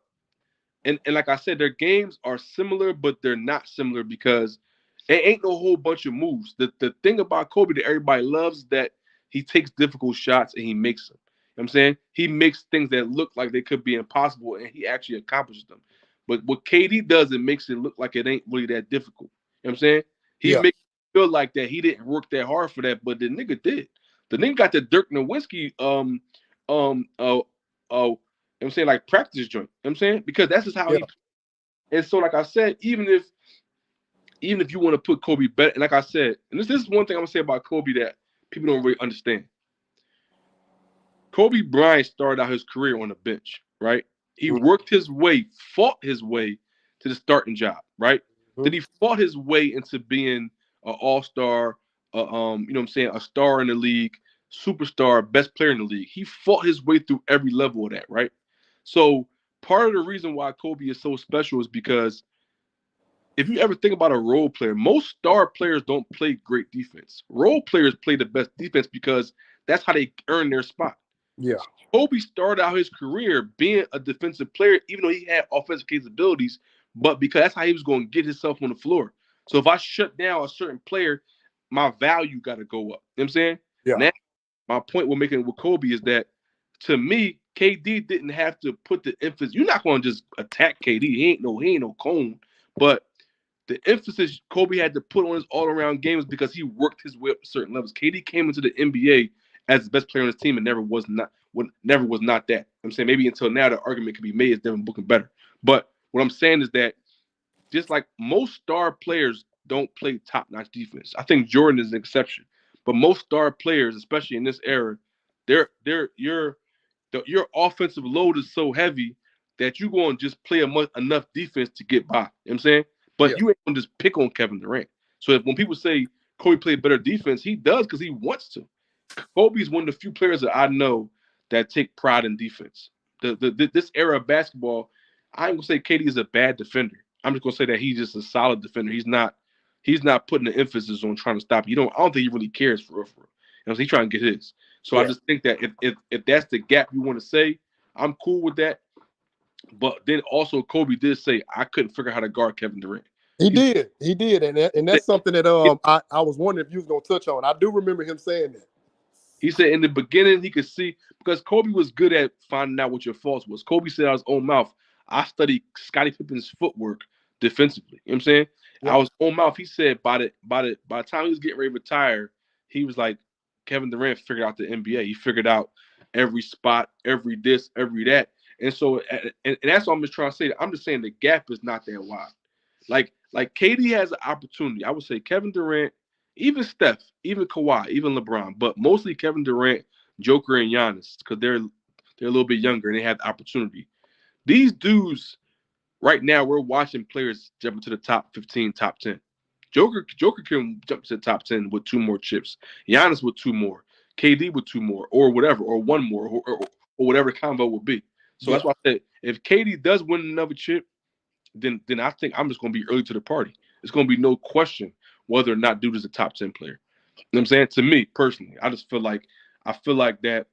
and like I said, their games are similar, but they're not similar because it ain't no whole bunch of moves. The thing about Kobe that everybody loves is that he takes difficult shots and he makes them. You know what I'm saying? He makes things that look like they could be impossible and he actually accomplishes them. But what KD does, it makes it look like it ain't really that difficult. You know what I'm saying? He makes it feel like that he didn't work that hard for that, but the nigga did. The nigga got the Dirk Nowitzki you know what I'm saying, like practice joint. You know what I'm saying? Because that's just how he. And so, like I said, even if you want to put Kobe better, and like I said, and this is one thing I'm gonna say about Kobe that people don't really understand. Kobe Bryant started out his career on the bench, right? He worked his way, fought his way to the starting job, right? Then he fought his way into being an all-star, you know what I'm saying, a star in the league, superstar, best player in the league. He fought his way through every level of that, right? So part of the reason why Kobe is so special is because if you ever think about a role player, most star players don't play great defense. Role players play the best defense because that's how they earn their spot. Yeah. Kobe started out his career being a defensive player, even though he had offensive capabilities, but because that's how he was going to get himself on the floor. So if I shut down a certain player, my value got to go up. You know what I'm saying? Yeah. Now, my point we're making with Kobe is that, to me, KD didn't have to put the emphasis. You're not going to just attack KD. He ain't no cone. But the emphasis Kobe had to put on his all-around games because he worked his way up to certain levels. KD came into the NBA as the best player on his team and never was not that. I'm saying maybe until now the argument could be made is Devin Booker better. But what I'm saying is that just like most star players don't play top-notch defense. I think Jordan is an exception. But most star players, especially in this era, your offensive load is so heavy that you're going to just play enough defense to get by. You know what I'm saying? But you ain't going to just pick on Kevin Durant. So when people say Kobe played better defense, he does because he wants to. Kobe's one of the few players that I know that take pride in defense. This era of basketball, I ain't going to say KD is a bad defender. I'm just going to say that he's just a solid defender. He's not putting the emphasis on trying to stop you. I don't think he really cares for real. You know, he's trying to get his. So I just think that if that's the gap you want to say, I'm cool with that. But then also Kobe did say I couldn't figure out how to guard Kevin Durant. He did, and that's something that I was wondering if you was gonna touch on. I do remember him saying that. He said in the beginning he could see because Kobe was good at finding out what your faults was. Kobe said out of his own mouth, I studied Scottie Pippen's footwork defensively. You know what I'm saying? Yeah. Out of his own mouth, he said by the time he was getting ready to retire, he was like, Kevin Durant figured out the NBA. He figured out every spot, every this, every that. And so, and that's what I'm just trying to say. I'm just saying the gap is not that wide. Like KD has an opportunity. I would say Kevin Durant, even Steph, even Kawhi, even LeBron, but mostly Kevin Durant, Joker, and Giannis because they're a little bit younger and they have the opportunity. These dudes, right now, we're watching players jump into the top 15, top 10. Joker can jump to the top 10 with 2 more chips. Giannis with 2 more. KD with 2 more, or whatever, or 1 more, or whatever combo would be. So that's why I said if KD does win another chip, then I think I'm just going to be early to the party. It's going to be no question whether or not dude is a top 10 player. You know what I'm saying? To me, personally, I feel like that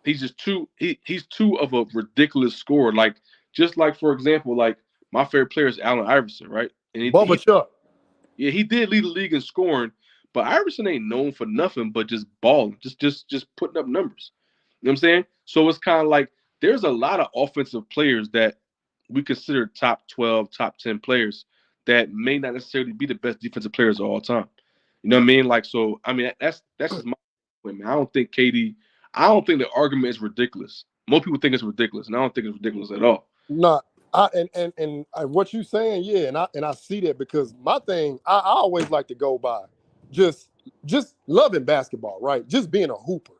he's just he's too of a ridiculous scorer. Like, just like, for example, like my favorite player is Allen Iverson, right? And Bubba Chuck. Yeah, he did lead the league in scoring, but Iverson ain't known for nothing but just balling, just putting up numbers. You know what I'm saying? So it's kind of like there's a lot of offensive players that we consider top 12, top 10 players that may not necessarily be the best defensive players of all time. You know what I mean? Like, so I mean that's just my point, man. I don't think KD. I don't think the argument is ridiculous. Most people think it's ridiculous, and I don't think it's ridiculous at all. No, what you saying, yeah, and I see that because my thing, I always like to go by just just loving basketball, right? Just being a hooper.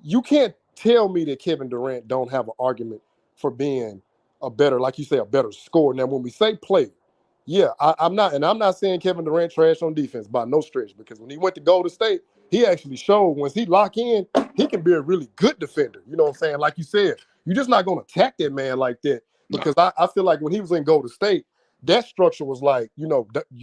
You can't tell me that Kevin Durant don't have an argument for being a better, like you say, a better scorer. Now, when we say player, yeah, I'm not saying Kevin Durant trash on defense by no stretch, because when he went to Golden State, he actually showed once he lock in, he can be a really good defender. You know what I'm saying? Like you said, you're just not going to attack that man like that, because I feel like when he was in Golden State, that structure was like, you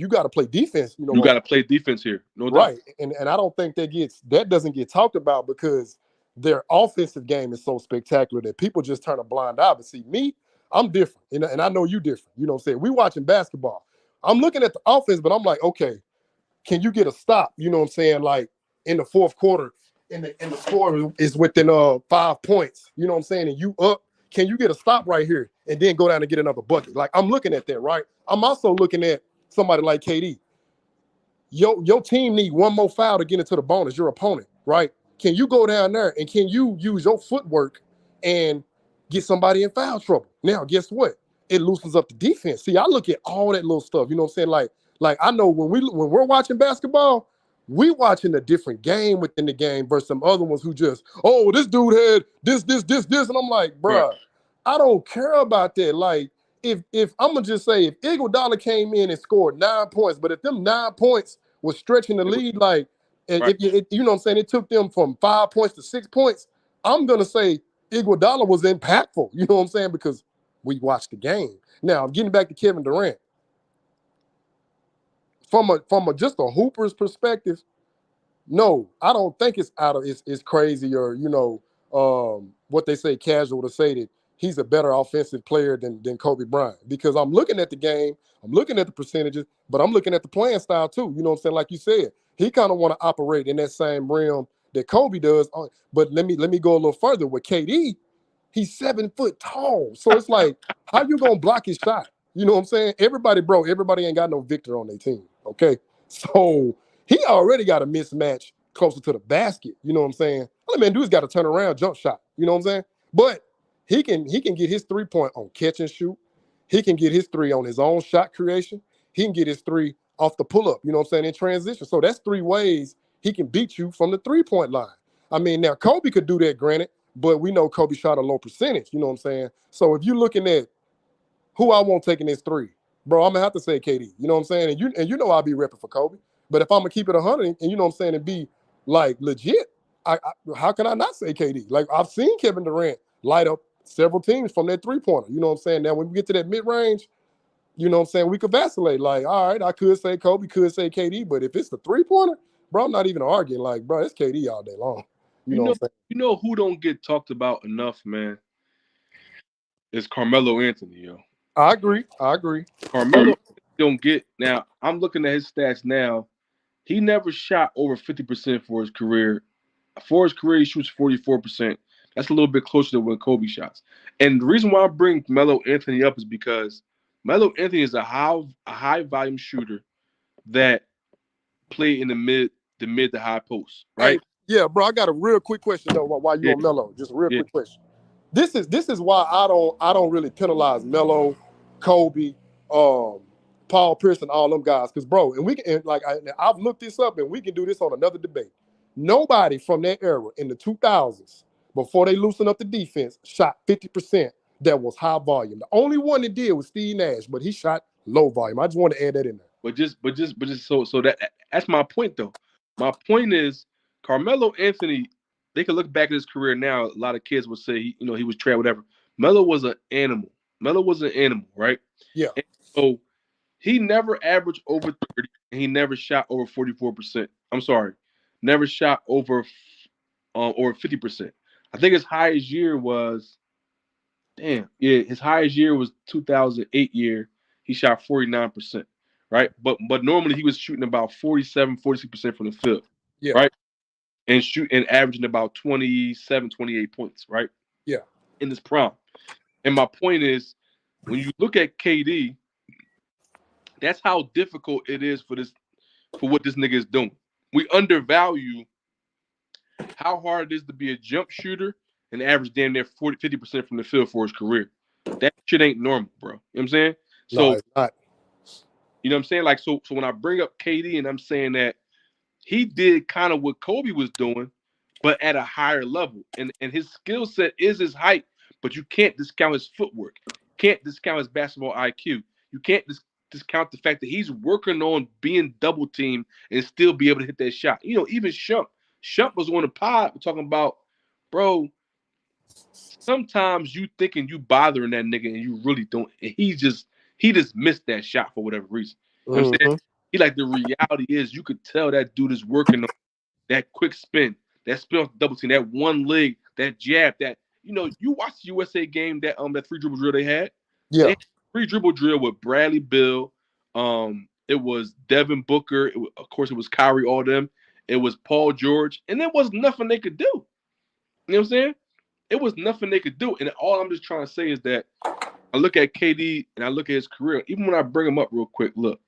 got to play defense. You got to play defense here, no doubt. Right, and I don't think that doesn't get talked about because their offensive game is so spectacular that people just turn a blind eye. But see, me, I'm different, and I know you different. You know what I'm saying? We watching basketball. I'm looking at the offense, but I'm like, okay, can you get a stop? You know what I'm saying? Like in the fourth quarter, and the score is within 5 points. You know what I'm saying? And you up, can you get a stop right here and then go down and get another bucket? Like I'm looking at that, right? I'm also looking at somebody like KD. Your team need one more foul to get into the bonus, your opponent, right? Can you go down there and can you use your footwork and get somebody in foul trouble? Now, guess what? It loosens up the defense. See, I look at all that little stuff. You know what I'm saying? Like I know when we're watching basketball, we watching a different game within the game versus some other ones who just, oh, this dude had this, and I'm like, bruh, I don't care about that. Like, if I'm gonna just say if Iguodala came in and scored 9 points, but if them 9 points was stretching the lead, like, and if you know what I'm saying, it took them from 5 points to 6 points, I'm gonna say Iguodala was impactful. You know what I'm saying? Because we watched the game. Now, getting back to Kevin Durant, from a just a hooper's perspective, no, I don't think it's crazy or what they say casual to say that he's a better offensive player than Kobe Bryant, because I'm looking at the game, I'm looking at the percentages, but I'm looking at the playing style too. You know what I'm saying? Like you said, he kind of want to operate in that same realm that Kobe does. But let me go a little further with KD. He's 7 foot tall, so it's like, how you gonna block his shot? You know what I'm saying? Everybody ain't got no Victor on their team. Okay, so he already got a mismatch closer to the basket. You know what I'm saying? All that man dude's got to turn around, jump shot. You know what I'm saying? But he can get his 3-point on catch and shoot. He can get his 3 on his own shot creation. He can get his 3 off the pull up. You know what I'm saying? In transition. So that's 3 ways he can beat you from the 3-point line. I mean, now Kobe could do that, granted, but we know Kobe shot a low percentage. You know what I'm saying? So if you're looking at who I want taking this 3, bro, I'm gonna have to say KD. You know what I'm saying? And you know I'll be repping for Kobe. But if I'm gonna keep it 100, and you know what I'm saying, and be like legit, how can I not say KD? Like, I've seen Kevin Durant light up several teams from that 3-pointer. You know what I'm saying? Now, when we get to that mid-range, you know what I'm saying, we could vacillate. Like, all right, I could say Kobe, could say KD, but if it's the 3-pointer, bro, I'm not even arguing. Like, bro, it's KD all day long. You know what I'm saying? You know who don't get talked about enough, man? Is Carmelo Anthony, yo. I agree. Carmelo don't get, now, I'm looking at his stats now. He never shot over 50% for his career. For his career, he shoots 44%. That's a little bit closer to when Kobe shots. And the reason why I bring Melo Anthony up is because Melo Anthony is a high volume shooter that play in the mid to high post, right? Hey, yeah, bro. I got a real quick question though. While you on Melo, just a real quick question. This is why I don't really penalize Melo, Kobe, Paul Pierce, and all them guys. Because, bro, and we can, and I've looked this up, and we can do this on another debate. Nobody from that era in the 2000s, before they loosened up the defense, shot 50% that was high volume. The only one that did was Steve Nash, but he shot low volume. I just want to add that in there. But so that's my point though. My point is Carmelo Anthony. They could look back at his career now. A lot of kids would say, he was trash, whatever. Melo was an animal. Melo was an animal, right? Yeah. And so he never averaged over 30, and he never shot over 44%. I'm sorry, never shot over 50%. I think his highest year was, his highest year was 2008 year. He shot 49%, right? But normally he was shooting about 47, 46% from the field, Yeah. right? and averaging about 27, 28 points, right? Yeah. In his prime. And my point is, when you look at KD, that's how difficult it is for what this nigga is doing. We undervalue how hard it is to be a jump shooter and average damn near 50% from the field for his career. That shit ain't normal, bro. You know what I'm saying? No, So, it's not. you know what I'm saying? Like, so when I bring up KD and I'm saying that he did kind of what Kobe was doing, but at a higher level. And his skill set is his height, but you can't discount his footwork. Can't discount his basketball IQ. You can't discount the fact that he's working on being double teamed and still be able to hit that shot. You know, even Shump was on the pod talking about, bro, sometimes you thinking you bothering that nigga and you really don't. And he just missed that shot for whatever reason. You know what I'm saying? He like, the reality is you could tell that dude is working on that quick spin, that spin off the double team, that one leg, that jab, that, you know, you watched the USA game, that free dribble drill they had. Yeah. They had free dribble drill with Bradley Beal. It was Devin Booker. Of course, it was Kyrie, all them. It was Paul George, and there was nothing they could do. You know what I'm saying? It was nothing they could do. And all I'm just trying to say is that I look at KD and I look at his career. Even when I bring him up real quick, look.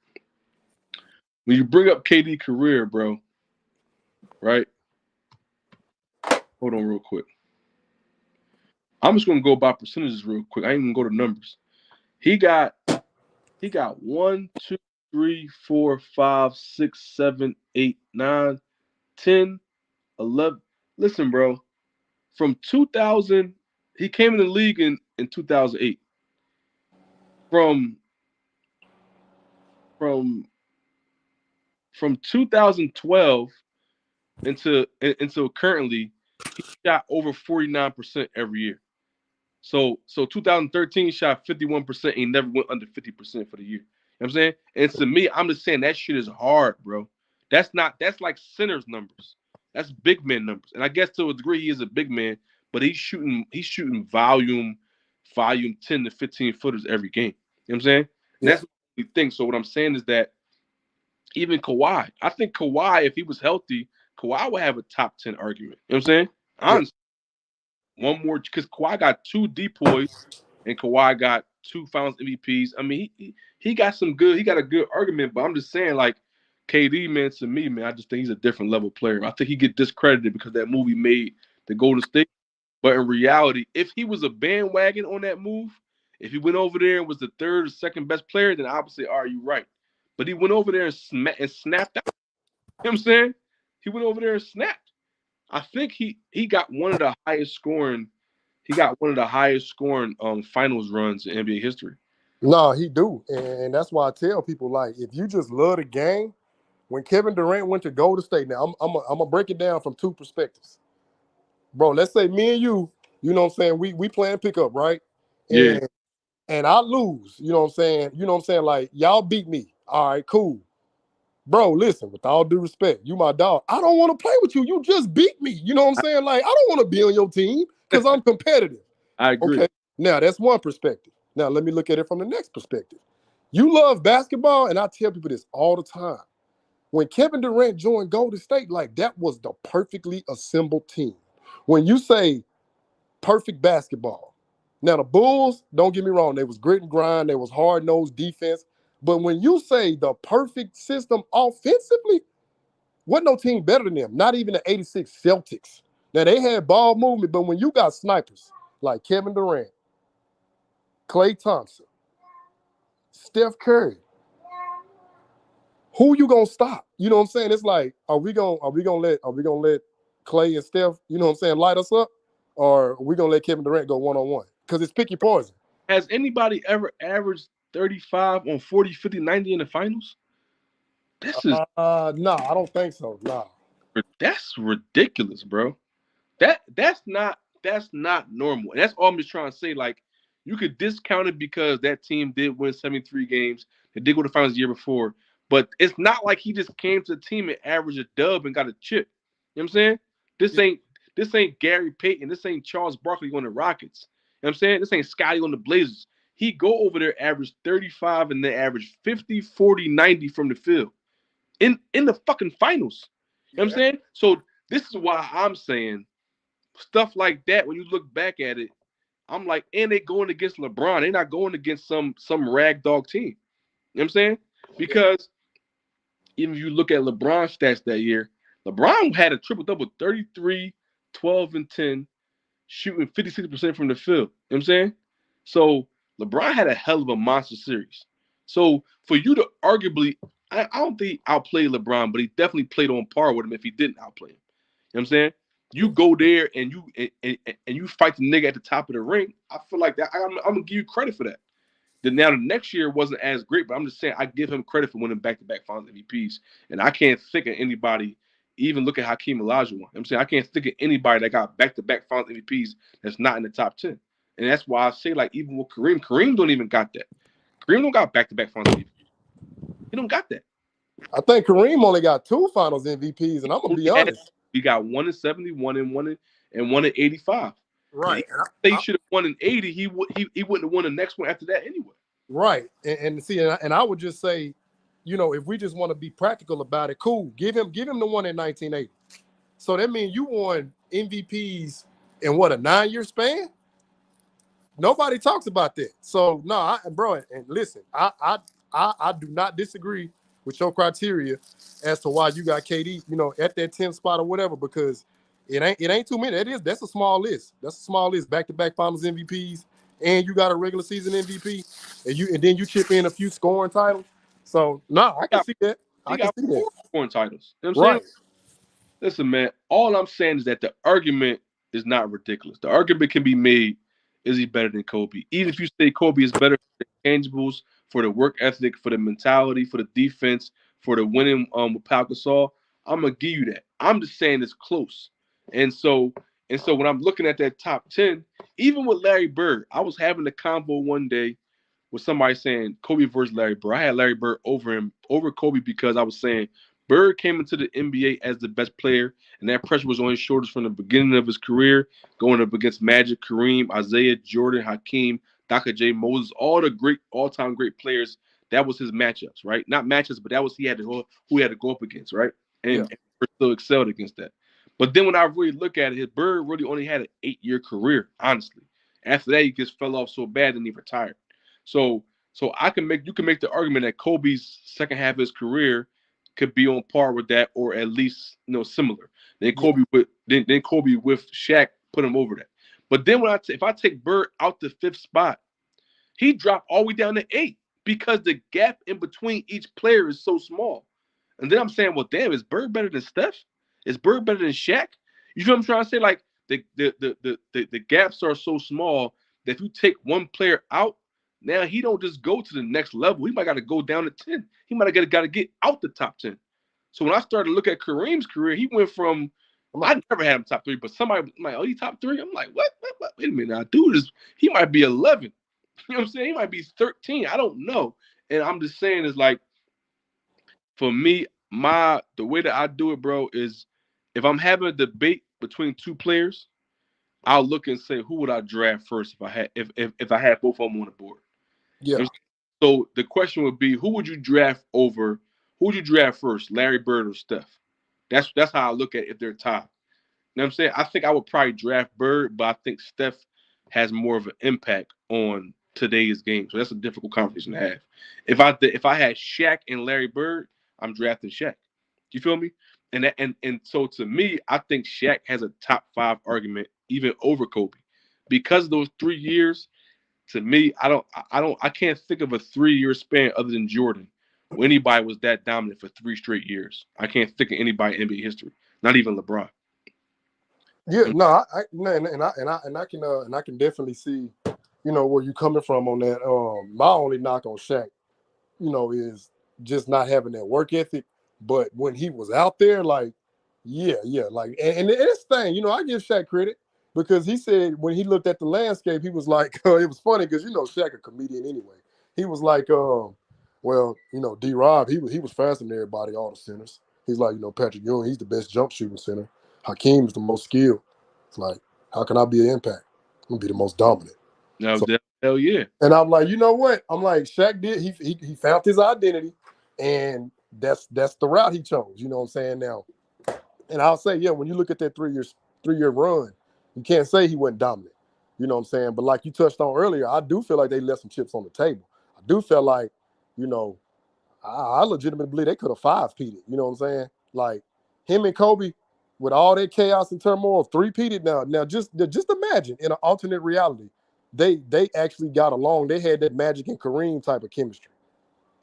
When you bring up KD career, bro, right? Hold on real quick. I'm just gonna go by percentages real quick. I ain't even go to numbers. He got 1, 2, 3, 4, 5, 6, 7, 8, 9, 10, 11. Listen, bro. From 2000, he came in the league in 2008. From 2012 until currently, he shot over 49% every year. So 2013 he shot 51%. He never went under 50% for the year. You know what I'm saying? And to me, I'm just saying that shit is hard, bro. That's like centers numbers. That's big man numbers. And I guess to a degree he is a big man, but he's shooting volume 10 to 15 footers every game. You know what I'm saying? And that's what we think. So what I'm saying is that even Kawhi, I think Kawhi, if he was healthy, Kawhi would have a top 10 argument. You know what I'm saying? Honestly. One more, because Kawhi got 2 depoys and Kawhi got 2 Finals MVPs. I mean, he got some good. He got a good argument, but I'm just saying, like, KD, man, to me, man, I just think he's a different level player. I think he get discredited because that movie made the Golden State. But in reality, if he was a bandwagon on that move, if he went over there and was the third or second best player, then obviously, are you right? But he went over there and snapped out. You know what I'm saying? He went over there and snapped. I think he got one of the highest scoring. He got one of the highest scoring finals runs in NBA history. No, he do, and that's why I tell people, like, if you just love the game, when Kevin Durant went to Golden State, now I'm gonna break it down from 2 perspectives, bro. Let's say me and you know what I'm saying, we playing pickup, right? Yeah. And I lose, you know what I'm saying, like, y'all beat me. All right, cool. Bro, listen, with all due respect, you my dog. I don't want to play with you. You just beat me. You know what I'm saying? Like, I don't want to be on your team because I'm competitive. I agree. Okay, now that's one perspective. Now let me look at it from the next perspective. You love basketball, and I tell people this all the time. When Kevin Durant joined Golden State, like, that was the perfectly assembled team. When you say perfect basketball, now the Bulls, don't get me wrong, they was grit and grind, they was hard-nosed defense. But when you say the perfect system offensively, wasn't no team better than them, not even the 86 Celtics. Now, they had ball movement, but when you got snipers like Kevin Durant, Klay Thompson, Steph Curry, who you gonna stop? You know what I'm saying? It's like, are we gonna let Klay and Steph, you know what I'm saying, light us up? Or are we gonna let Kevin Durant go one-on-one? Because it's pick your poison. Has anybody ever averaged 35 on 40, 50, 90 in the finals? This is no, I don't think so. No. That's ridiculous, bro. That's not normal. And that's all I'm just trying to say. Like, you could discount it because that team did win 73 games. They did go to the finals the year before. But it's not like he just came to the team and averaged a dub and got a chip. You know what I'm saying? This ain't Gary Payton. This ain't Charles Barkley on the Rockets. You know what I'm saying? This ain't Scotty on the Blazers. He go over there, average 35, and then average 50, 40, 90 from the field in the fucking finals. You know what I'm saying? So this is why I'm saying stuff like that. When you look back at it, I'm like, and they going against LeBron. They're not going against some ragdog team. You know what I'm saying? Because even if you look at LeBron's stats that year, LeBron had a triple double, 33, 12, and 10, shooting 56% from the field. You know what I'm saying? So LeBron had a hell of a monster series. So for you to arguably, I don't think he outplayed LeBron, but he definitely played on par with him if he didn't outplay him. You know what I'm saying? You go there and you fight the nigga at the top of the ring. I feel like that. I'm gonna give you credit for that. Now the next year wasn't as great, but I'm just saying I give him credit for winning back-to-back Finals MVPs. And I can't think of anybody, even look at Hakeem Olajuwon. You know what I'm saying I can't think of anybody that got back-to-back Finals MVPs that's not in the top 10. And that's why I say, like, even with Kareem don't even got that. Kareem don't got back-to-back Finals MVP. He don't got that. I think Kareem only got 2 Finals MVPs, and I'm gonna be honest. He got one in 71 and one in 85. Right. He should have won in 80. He wouldn't have won the next one after that anyway. Right. And see, and I would just say, you know, if we just want to be practical about it, cool. Give him the one in 1980. So that means you won MVPs in what, a 9-year span? Nobody talks about that. So no, bro, and listen, I do not disagree with your criteria as to why you got KD, you know, at that 10th spot or whatever, because it ain't too many. That's a small list. That's a small list. Back-to-back Finals MVPs, and you got a regular season MVP, and then you chip in a few scoring titles. So no, I can see that. He got 4 scoring titles. You know what I'm saying? Listen, man, all I'm saying is that the argument is not ridiculous. The argument can be made, is he better than Kobe? Even if you say Kobe is better for the intangibles, for the work ethic, for the mentality, for the defense, for the winning with Pau Gasol, I'm going to give you that. I'm just saying it's close. And so when I'm looking at that top 10, even with Larry Bird, I was having a convo one day with somebody saying Kobe versus Larry Bird. I had Larry Bird over Kobe because I was saying Bird came into the NBA as the best player, and that pressure was on his shoulders from the beginning of his career, going up against Magic, Kareem, Isaiah, Jordan, Hakeem, Dr. J. Moses, all the great all-time great players. That was his matchups, right? Not matchups, but that was who he had to go up against, right? And Bird still excelled against that. But then when I really look at it, his Bird really only had an 8-year career, honestly. After that, he just fell off so bad and he retired. So you can make the argument that Kobe's second half of his career could be on par with that, or at least similar. Then Kobe with Shaq put him over that. But then if I take Bird out the 5th spot, he dropped all the way down to 8 because the gap in between each player is so small. And then I'm saying, well, damn, is Bird better than Steph? Is Bird better than Shaq? You know what I'm trying to say? Like the gaps are so small that if you take one player out, now he don't just go to the next level. He might got to go down to 10. He might have got to get out the top 10. So when I started to look at Kareem's career, he went from I never had him top 3, but somebody I'm like, oh, he top 3? I'm like, what? Wait a minute now, dude he might be 11. You know what I'm saying? He might be 13. I don't know. And I'm just saying is like, for me, the way that I do it, bro, is if I'm having a debate between 2 players, I'll look and say, who would I draft first if I had both of them on the board? Yeah. So the question would be, who would you draft first, Larry Bird or Steph? That's how I look at it if they're tied. You know what I'm saying? I think I would probably draft Bird, but I think Steph has more of an impact on today's game. So that's a difficult conversation to have. If I had Shaq and Larry Bird, I'm drafting Shaq. Do you feel me? And so to me, I think Shaq has a top 5 argument even over Kobe because of those 3 years. To me, I can't think of a 3-year span other than Jordan where anybody was that dominant for 3 straight years. I can't think of anybody in NBA history, not even LeBron. Yeah, no, I can definitely see, where you're coming from on that. My only knock on Shaq, is just not having that work ethic. But when he was out there, like, like, and this thing, I give Shaq credit because he said when he looked at the landscape, he was like, it was funny because Shaq a comedian anyway. He was like, well, D-Rob, he was faster than everybody, all the centers. He's like, Patrick Ewing, he's the best jump shooting center. Hakeem's the most skilled. It's like, how can I be an impact? I'm gonna be the most dominant. No, hell yeah. And I'm like, you know what? I'm like, Shaq did. He found his identity, and that's the route he chose. You know what I'm saying? Now, And I'll say, yeah, when you look at that 3-year run, you can't say he wasn't dominant. You know what I'm saying? But like you touched on earlier, I do feel like they left some chips on the table. I do feel like, you know, I legitimately believe they could have 5-peated. You know what I'm saying? Like him and Kobe, with all that chaos and turmoil, 3-peated now. Now just imagine in an alternate reality, they actually got along. They had that Magic and Kareem type of chemistry.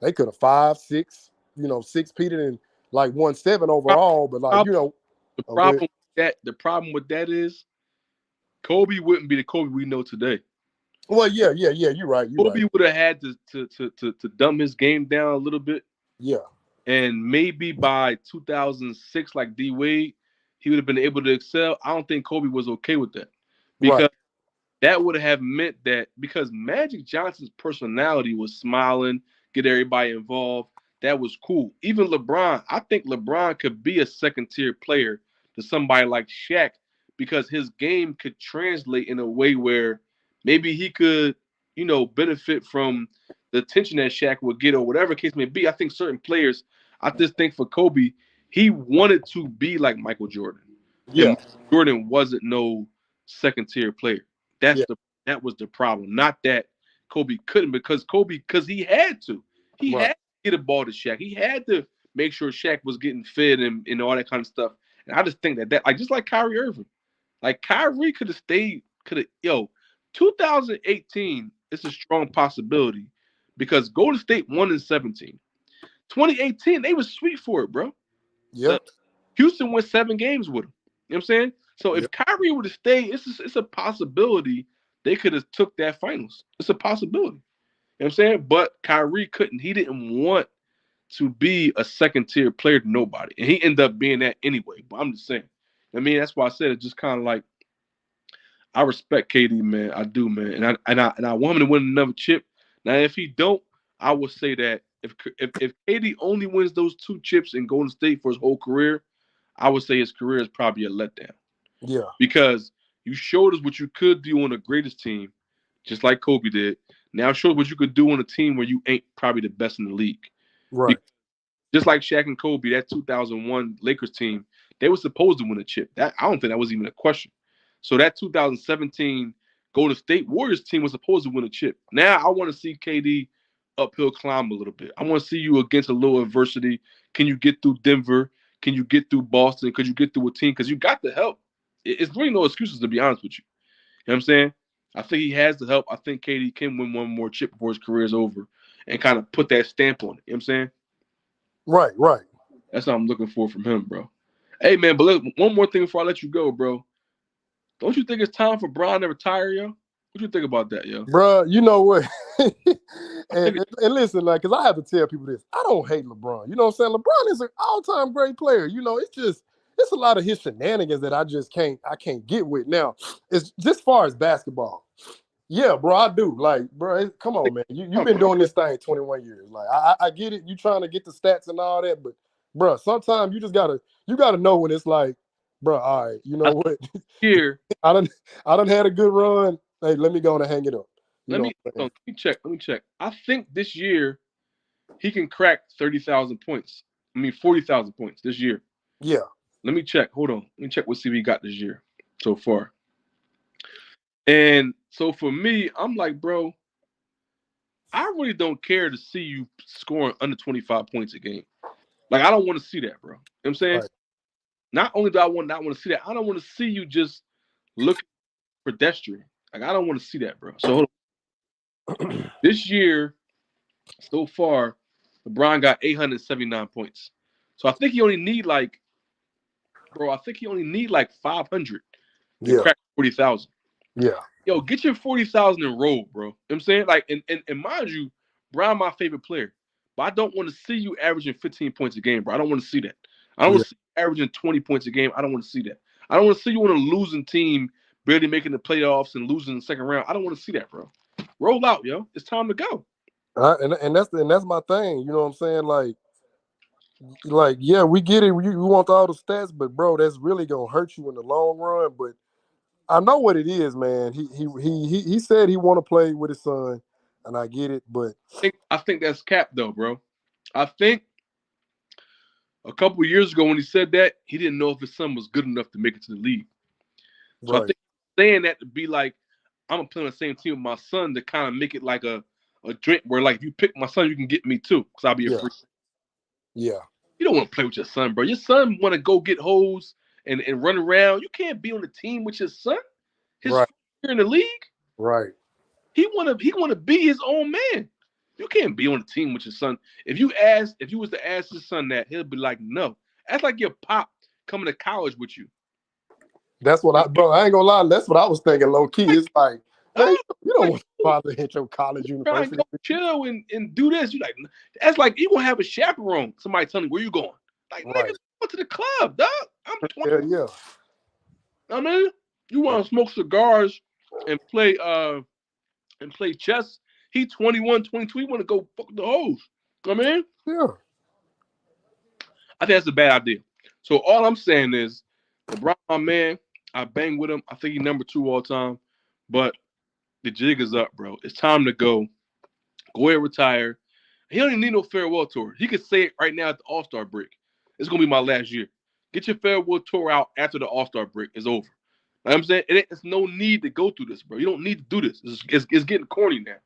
They could have 5, 6, 6-peated and like 1-7 overall. But like, the problem with that is Kobe wouldn't be the Kobe we know today. Well, yeah. You're right. Kobe would have had to dumb his game down a little bit. Yeah. And maybe by 2006, like D Wade, he would have been able to excel. I don't think Kobe was okay with that because that would have meant that because Magic Johnson's personality was smiling, get everybody involved. That was cool. Even LeBron, I think LeBron could be a second-tier player to somebody like Shaq because his game could translate in a way where maybe he could, benefit from the attention that Shaq would get or whatever case may be. I think certain players, I just think for Kobe, he wanted to be like Michael Jordan. Yeah. And Jordan wasn't no second-tier player. That was the problem. Not that Kobe couldn't, because he had to. He had to get a ball to Shaq. He had to make sure Shaq was getting fed and all that kind of stuff. And I just think that like just like Kyrie Irving, like Kyrie could have stayed, 2018 is a strong possibility because Golden State won in 17. 2018, they was sweet for it, bro. Yep. Houston went 7 games with him. You know what I'm saying? So if Kyrie would have stayed, it's a possibility they could have took that finals. It's a possibility. You know what I'm saying? But Kyrie couldn't. He didn't want to be a second-tier player to nobody. And he ended up being that anyway. But I'm just saying. I mean, that's why I said it's just kind of like I respect KD, man. I do, man. And I want him to win another chip. Now, if he don't, I would say that if KD only wins those 2 chips in Golden State for his whole career, I would say his career is probably a letdown. Yeah. Because you showed us what you could do on the greatest team, just like Kobe did. Now show us what you could do on a team where you ain't probably the best in the league. Right. Because just like Shaq and Kobe, that 2001 Lakers team, they were supposed to win a chip. I don't think that was even a question. So that 2017 Golden State Warriors team was supposed to win a chip. Now I want to see KD uphill climb a little bit. I want to see you against a little adversity. Can you get through Denver? Can you get through Boston? Could you get through a team? Because you got the help. It's really no excuses, to be honest with you. You know what I'm saying? I think he has the help. I think KD can win one more chip before his career is over and kind of put that stamp on it. You know what I'm saying? Right. That's what I'm looking for from him, bro. Hey, man, but look, one more thing before I let you go, bro. Don't you think it's time for Bron to retire, yo? What you think about that, yo? Bro, you know what? and listen, like, because I have to tell people this. I don't hate LeBron. You know what I'm saying? LeBron is an all-time great player. It's a lot of his shenanigans that I can't get with. Now, it's just far as basketball. Yeah, bro, I do. Like, bro, come on, man. You've been doing this thing 21 years. Like, I get it. You trying to get the stats and all that, but bro, sometimes you gotta know when it's like, bro, all right, you know what? Here, I done had a good run. Hey, let me go and hang it up. Let me check. I think this year he can crack 30,000 points. 40,000 points this year. Yeah. Let me check. Hold on. Let me check what CV got this year so far. And so for me, I'm like, bro, I really don't care to see you scoring under 25 points a game. Like, I don't want to see that, bro. You know what I'm saying? Right. Not only do I not want to see that, I don't want to see you just look pedestrian. Like, I don't want to see that, bro. So hold on. This year, so far, LeBron got 879 points. So I think he only need like 500 to crack 40,000. Yeah. Yo, get your 40,000 and roll, bro. You know what I'm saying? Like, and mind you, Bron my favorite player. But I don't want to see you averaging 15 points a game, bro. I don't want to see that. I don't want to see you averaging 20 points a game. I don't want to see that. I don't want to see you on a losing team, barely making the playoffs and losing in the second round. I don't want to see that, bro. Roll out, yo. It's time to go. And that's my thing. You know what I'm saying? Like, yeah, we get it. We want all the stats, but bro, that's really gonna hurt you in the long run. But I know what it is, man. He said he want to play with his son, and I get it. But I think that's cap though, bro. I think a couple of years ago when he said that, he didn't know if his son was good enough to make it to the league. So I Right. think saying that to be like, I'm gonna play on the same team with my son to kind of make it like a drink where like if you pick my son, you can get me too, because I'll be a Yeah. free. Yeah. You don't want to play with your son, bro. Your son want to go get hoes and run around. You can't be on the team with your son. His Right. first year in the league, Right. he wanna be his own man. You can't be on the team with your son. If you was to ask his son that, he'll be like, no. That's like your pop coming to college with you. That's what bro, I ain't gonna lie. That's what I was thinking low key. It's like, man, Oh, you don't like want your father to hit your college trying to university. go chill and do this. You like that's like you gonna have a chaperone. Somebody telling you where you going. Like nigga, Right. go to the club, dog. I'm 20. Yeah, yeah. I mean, you want to smoke cigars and play chess. He 21, 22. He want to go fuck the hoes. I mean, Yeah. I think that's a bad idea. So all I'm saying is, LeBron, my man, I bang with him. I think he's #2 all time. But the jig is up, bro. It's time to go. Go ahead, retire. He don't even need no farewell tour. He could say it right now at the All-Star break. It's gonna be my last year. Get your farewell tour out after the All-Star break is over. You know what I'm saying? It's no need to go through this, bro. You don't need to do this. It's getting corny now.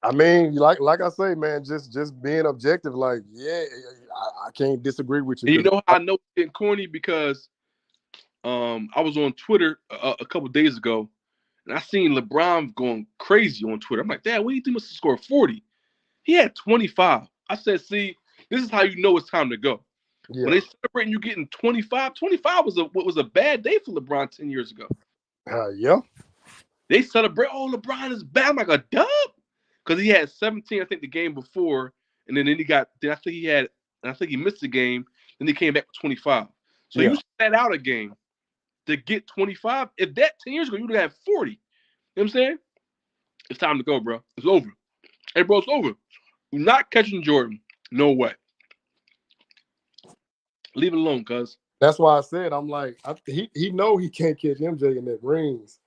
I mean, like I say, man, just being objective, like, yeah, I can't disagree with you And you because know how I know it's getting corny? Because I was on Twitter a couple days ago, and I seen LeBron going crazy on Twitter. I'm like, Dad, what do you think must have scored 40? He had 25. I said, see, this is how you know it's time to go. When yeah, they celebrating you getting 25, 25 was a bad day for LeBron 10 years ago. yeah, They celebrate, oh, LeBron is back. I'm like, a dub? Because he had 17, I think, the game before, and then I think he missed the game, then he came back with 25. So yeah. you sat out a game to get 25. If that 10 years ago, you would have had 40. You know what I'm saying? It's time to go, bro. It's over. Hey, bro, it's over. You're not catching Jordan. No way. Leave it alone, cuz. That's why I said I'm like, he know he can't catch MJ in that rings,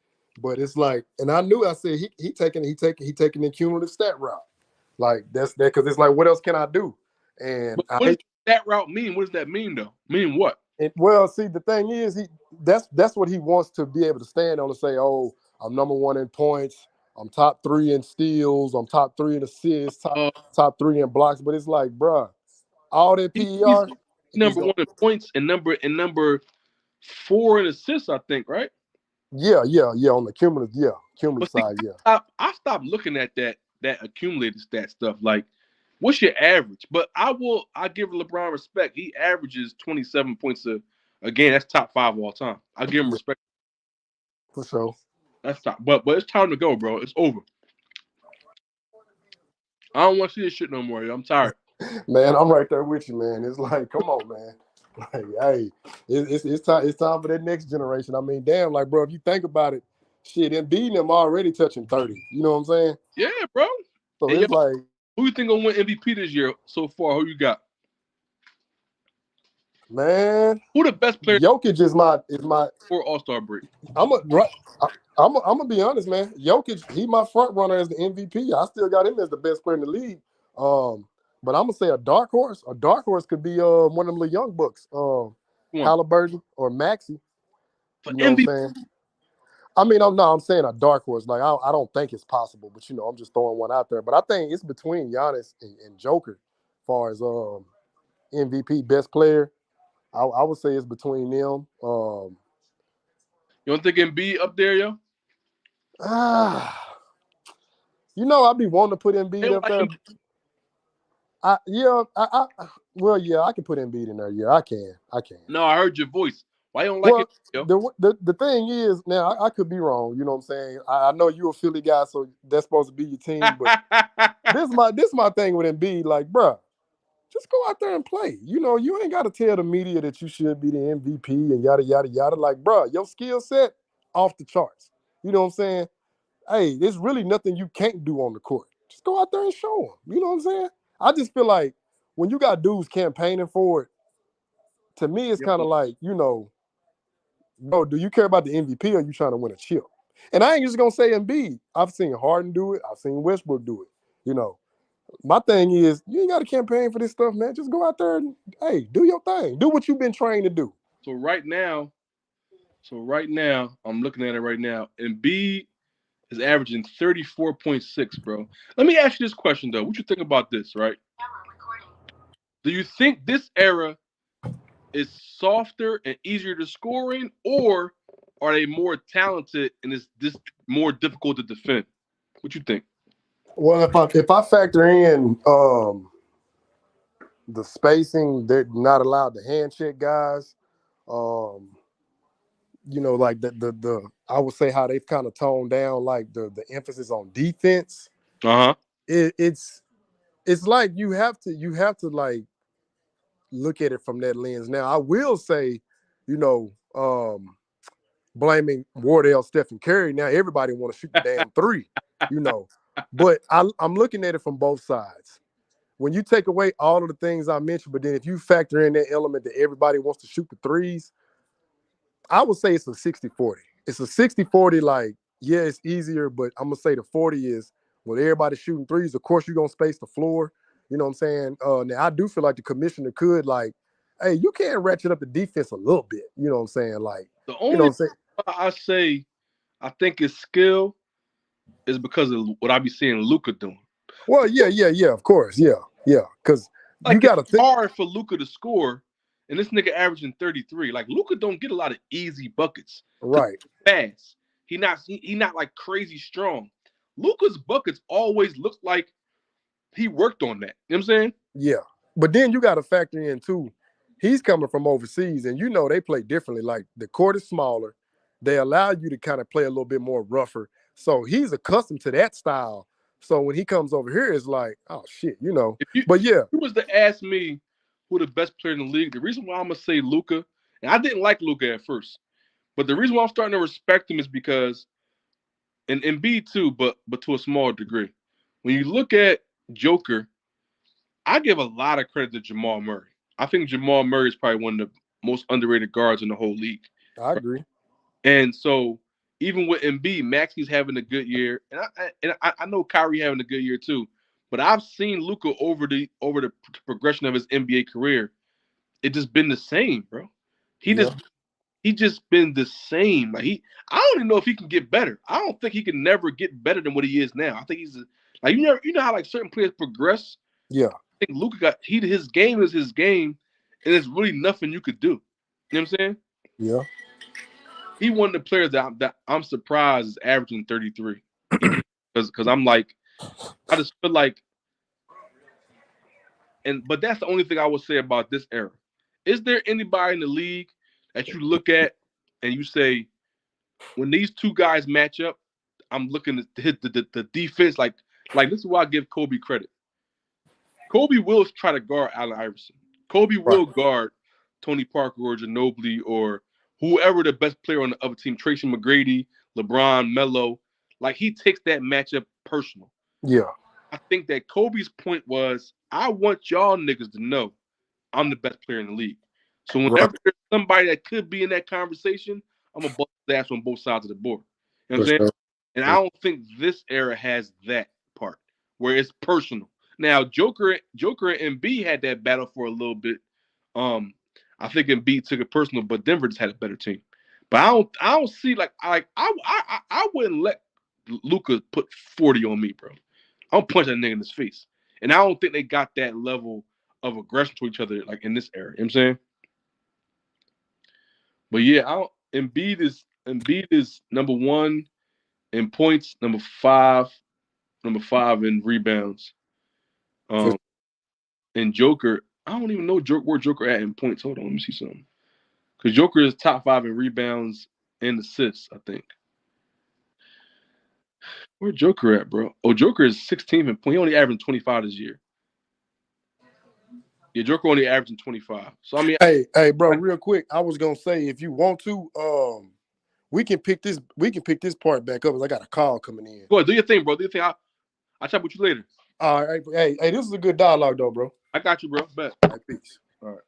but it's like, and I knew I said he taking the cumulative stat route, like that's that because it's like, what else can I do? And But what does that route mean? What does that mean, though? Mean what? well, see, the thing is, that's what he wants to be able to stand on and say, oh, I'm #1 in points, I'm top 3 in steals, I'm top 3 in assists, top 3 in blocks. But it's like, bruh, all that He's PER is number going. one in points and number 4 in assists, I think, right? Yeah, on the cumulative But see, side, yeah. I stopped looking at that accumulated stat stuff. Like, what's your average? But I give LeBron respect. He averages 27 points a game. That's top 5 all time. I give him respect. For sure. That's top. But it's time to go, bro. It's over. I don't want to see this shit no more. Yo. I'm tired. Man, I'm right there with you, man. It's like, come on, man. Like, hey, it's time for that next generation. I mean, damn, like, bro, if you think about it, shit, Embiid them already touching 30. You know what I'm saying? Yeah, bro. So And yo, it's like, who you think gonna win MVP this year so far? Who you got? man, Who the best player Jokic is my. for All-Star break? I'm gonna be honest, man. Jokic, he my front runner as the MVP. I still got him as the best player in the league. But I'm gonna say a dark horse. A dark horse could be one of them little young bucks, Halliburton or Maxey. For You know what MVP. I'm saying? I mean, I'm saying a dark horse. Like I don't think it's possible, but I'm just throwing one out there. But I think it's between Giannis and Joker, as far as MVP best player. I would say it's between them. You don't think Embiid up there, yo? I'd be wanting to put Embiid up there. I can put Embiid in there. Yeah, I can. No, I heard your voice. Why you don't like Well, it, yo? the thing is, now I could be wrong. You know what I'm saying? I know you're a Philly guy, so that's supposed to be your team. But this my thing with Embiid. Like, bruh, just go out there and play. You ain't got to tell the media that you should be the MVP and yada yada yada. Like, bruh, your skill set off the charts. You know what I'm saying? Hey, there's really nothing you can't do on the court. Just go out there and show them. You know what I'm saying? I just feel like when you got dudes campaigning for it, to me, it's kind of like, bro, do you care about the MVP or are you trying to win a chip? And I ain't just gonna say Embiid. I've seen Harden do it. I've seen Westbrook do it. My thing is, you ain't got to campaign for this stuff, man. Just go out there and hey, do your thing. Do what you've been trained to do. So right now, I'm looking at it right now. Embiid is averaging 34.6, bro. Let me ask you this question though. What you think about this, right? Do you think this era is softer and easier to score in, or are they more talented and is this more difficult to defend? What you think? Well, if I factor in the spacing, they're not allowed to hand check guys. Um, like the I would say how they've kind of toned down like the emphasis on defense. Uh-huh. It's like you have to like look at it from that lens. Now, I will say, you know, blaming Wardell, Stephen Curry. Now everybody want to shoot the damn three, you know. But I'm looking at it from both sides. When you take away all of the things I mentioned, but then if you factor in that element that everybody wants to shoot the threes, I would say it's a 60-40. It's a 60-40, like, yeah, it's easier, but I'm going to say the 40 is with everybody shooting threes. Of course, you're going to space the floor. You know what I'm saying? Now, I do feel like the commissioner could, like, hey, you can ratchet up the defense a little bit. You know what I'm saying? Like, The you know only what I'm saying? I say I think his skill is because of what I be seeing Luka doing. Well, yeah, of course. Yeah. Because you Like got to it's think. hard for Luka to score, and this nigga averaging 33. Like Luka don't get a lot of easy buckets. Right. Fast. He not like crazy strong. Luka's buckets always look like he worked on that. You know what I'm saying? Yeah. But then you got to factor in, too, he's coming from overseas, and they play differently. Like, the court is smaller. They allow you to kind of play a little bit more rougher. So he's accustomed to that style. So when he comes over here, it's like, oh, shit, But, yeah. If you was to ask me who the best player in the league, the reason why I'm going to say Luka, and I didn't like Luka at first, but the reason why I'm starting to respect him is because, and Embiid too, but to a small degree. When you look at Joker, I give a lot of credit to Jamal Murray. I think Jamal Murray is probably one of the most underrated guards in the whole league. I agree. And so even with Embiid, Maxi's having a good year, and I know Kyrie having a good year too. But I've seen Luka over the progression of his NBA career. It just been the same, bro. He Yeah. just been the same. Like I don't even know if he can get better. I don't think he can never get better than what he is now. I think he's like you know how like certain players progress. Yeah. I think Luka his game is his game, and there's really nothing you could do. You know what I'm saying? Yeah. He one of the players that I'm surprised is averaging 33. Because I'm like, I just feel like, but that's the only thing I would say about this era. Is there anybody in the league that you look at and you say, when these two guys match up, I'm looking to hit the defense like this is why I give Kobe credit. Kobe will try to guard Allen Iverson. Kobe will guard Tony Parker or Ginobili or whoever the best player on the other team, Tracy McGrady, LeBron, Melo. Like he takes that matchup personal. Yeah. I think that Kobe's point was, I want y'all niggas to know I'm the best player in the league. So whenever there's somebody that could be in that conversation, I'm gonna bust his ass on both sides of the board. You know what I'm saying? And I don't think this era has that part where it's personal. Now, Joker and Embiid had that battle for a little bit. I think Embiid took it personal, but Denver just had a better team. But I don't see I wouldn't let Luka put 40 on me, bro. I'm punch that nigga in his face. And I don't think they got that level of aggression to each other like in this era. You know what I'm saying? But yeah, Embiid is number 1 in points, number 5 in rebounds. And Joker, I don't even know where Joker at in points. Hold on, let me see something. Because Joker is top 5 in rebounds and assists, I think. Where Joker at, bro? Oh, Joker is 16th in points. He only averaging 25 this year. Yeah, Joker only averaging 25. So I mean, hey, bro, real quick, I was gonna say if you want to, we can pick this part back up. Cause I got a call coming in. Go ahead, do your thing, bro. Do your thing. I'll chat with you later. All right, hey, this is a good dialogue though, bro. I got you, bro. Bet. All right, peace. All right.